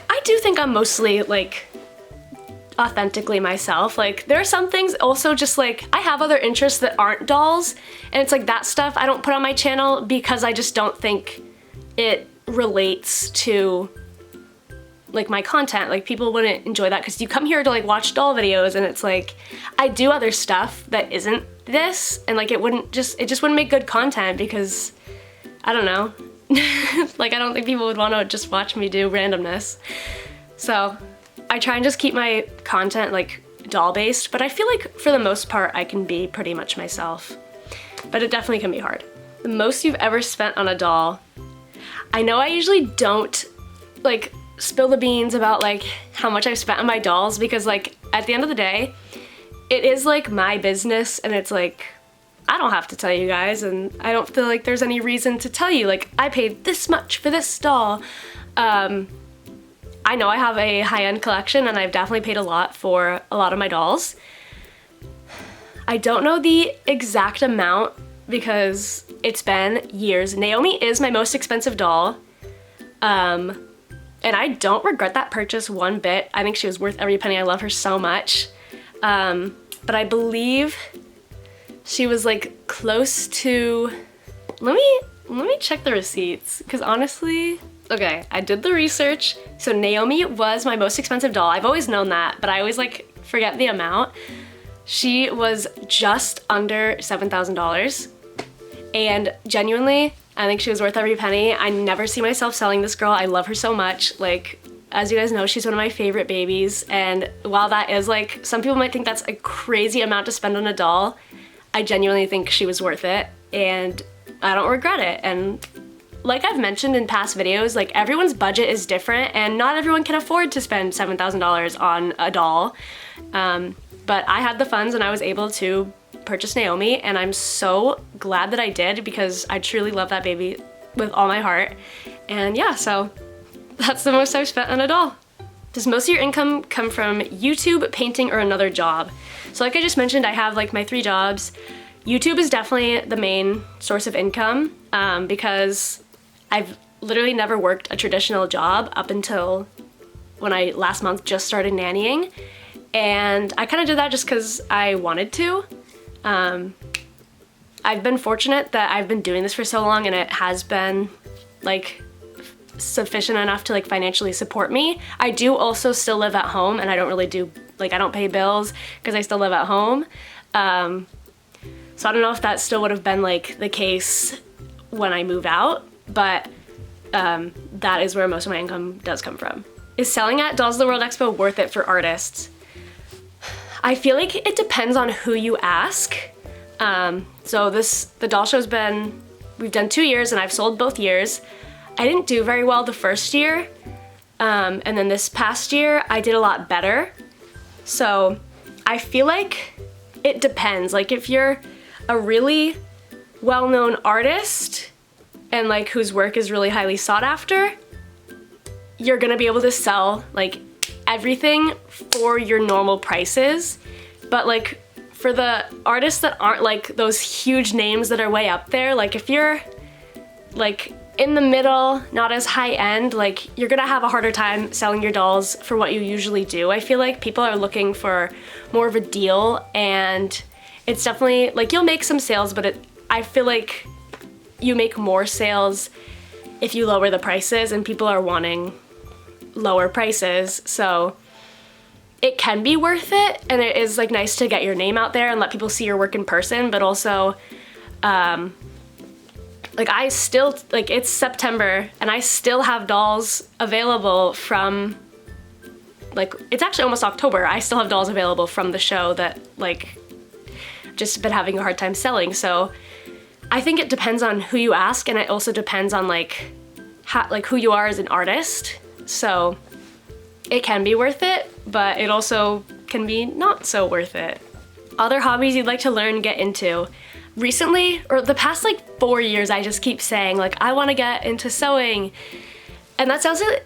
I do think I'm mostly like authentically myself. Like there are some things also just like I have other interests that aren't dolls, and it's like that stuff I don't put on my channel because I just don't think it relates to like my content. Like people wouldn't enjoy that because you come here to like watch doll videos, and it's like I do other stuff that isn't this, and like it just wouldn't make good content because I don't know. Like I don't think people would want to just watch me do randomness. So I try and just keep my content like doll based, but I feel like for the most part I can be pretty much myself. But it definitely can be hard. The most you've ever spent on a doll. I know I usually don't like spill the beans about like how much I've spent on my dolls because like at the end of the day, it is like my business, and it's like I don't have to tell you guys, and I don't feel like there's any reason to tell you like I paid this much for this doll. I know I have a high-end collection, and I've definitely paid a lot for a lot of my dolls. I don't know the exact amount because it's been years. Naomi is my most expensive doll, and I don't regret that purchase one bit. I think she was worth every penny. I love her so much. But I believe she was like close to, let me check the receipts, because honestly, okay, I did the research. So Naomi was my most expensive doll. I've always known that, but I always like forget the amount. She was just under $7,000, and genuinely, I think she was worth every penny. I never see myself selling this girl. I love her so much. Like, as you guys know, she's one of my favorite babies, and while that is like, some people might think that's a crazy amount to spend on a doll, I genuinely think she was worth it, and I don't regret it. And like I've mentioned in past videos, like everyone's budget is different, and not everyone can afford to spend $7,000 on a doll. But I had the funds and I was able to purchase Naomi, and I'm so glad that I did because I truly love that baby with all my heart. And yeah, so that's the most I've spent on a doll. Does most of your income come from YouTube, painting, or another job? So like I just mentioned, I have like my 3 jobs. YouTube is definitely the main source of income because I've literally never worked a traditional job up until when I last month just started nannying. And I kind of did that just because I wanted to. I've been fortunate that I've been doing this for so long, and it has been like sufficient enough to like financially support me. I do also still live at home, and I don't really do, like I don't pay bills because I still live at home. So I don't know if that still would have been like the case when I move out, but that is where most of my income does come from. Is selling at Dolls of the World Expo worth it for artists? I feel like it depends on who you ask. So the doll show's been, we've done 2 years and I've sold both years. I didn't do very well the first year. And then this past year I did a lot better. So I feel like it depends. Like if you're a really well-known artist and like whose work is really highly sought after, you're gonna be able to sell like everything for your normal prices. But like for the artists that aren't like those huge names that are way up there, like if you're like in the middle, not as high end, like you're gonna have a harder time selling your dolls for what you usually do. I feel like people are looking for more of a deal, and it's definitely like you'll make some sales, but I feel like you make more sales if you lower the prices, and people are wanting lower prices. So it can be worth it, and it is like nice to get your name out there and let people see your work in person, but also like I still, like it's September and I still have dolls available from, like it's actually almost October. I still have dolls available from the show that like just been having a hard time selling. So I think it depends on who you ask, and it also depends on like how, like who you are as an artist. So it can be worth it, but it also can be not so worth it. Other hobbies you'd like to learn, get into. Recently, or the past like 4 years, I just keep saying like, I wanna get into sewing. And that sounds like,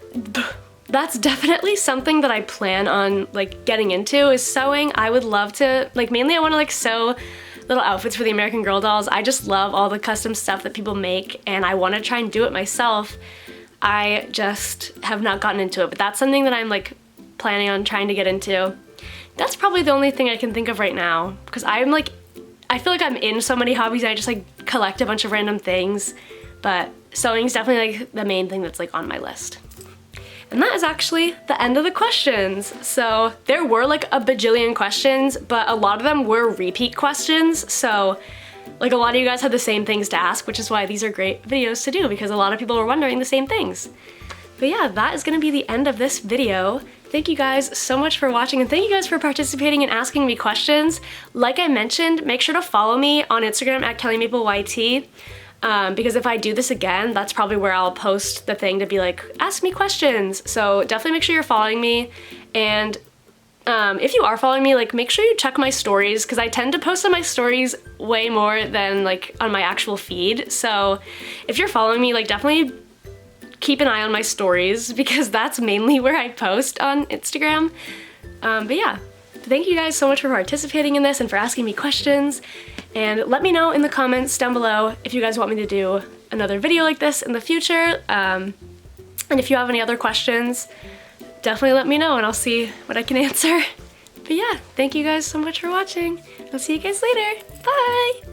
that's definitely something that I plan on like getting into, is sewing. I would love to, like mainly I wanna like sew little outfits for the American Girl dolls. I just love all the custom stuff that people make, and I wanna try and do it myself. I just have not gotten into it, but that's something that I'm like planning on trying to get into. That's probably the only thing I can think of right now, because I'm like, I feel like I'm in so many hobbies and I just like collect a bunch of random things, but sewing is definitely like the main thing that's like on my list. And that is actually the end of the questions. So there were like a bajillion questions, but a lot of them were repeat questions. So like a lot of you guys had the same things to ask, which is why these are great videos to do, because a lot of people were wondering the same things. But yeah, that is gonna be the end of this video. Thank you guys so much for watching, and thank you guys for participating and asking me questions. Like I mentioned, make sure to follow me on Instagram at KelliMapleYT, because if I do this again, that's probably where I'll post the thing to be like, ask me questions. So definitely make sure you're following me, and if you are following me, like make sure you check my stories, because I tend to post on my stories way more than like on my actual feed. So if you're following me, like definitely keep an eye on my stories, because that's mainly where I post on Instagram. But yeah, thank you guys so much for participating in this and for asking me questions. And let me know in the comments down below if you guys want me to do another video like this in the future. And if you have any other questions, definitely let me know and I'll see what I can answer. But yeah, thank you guys so much for watching. I'll see you guys later. Bye!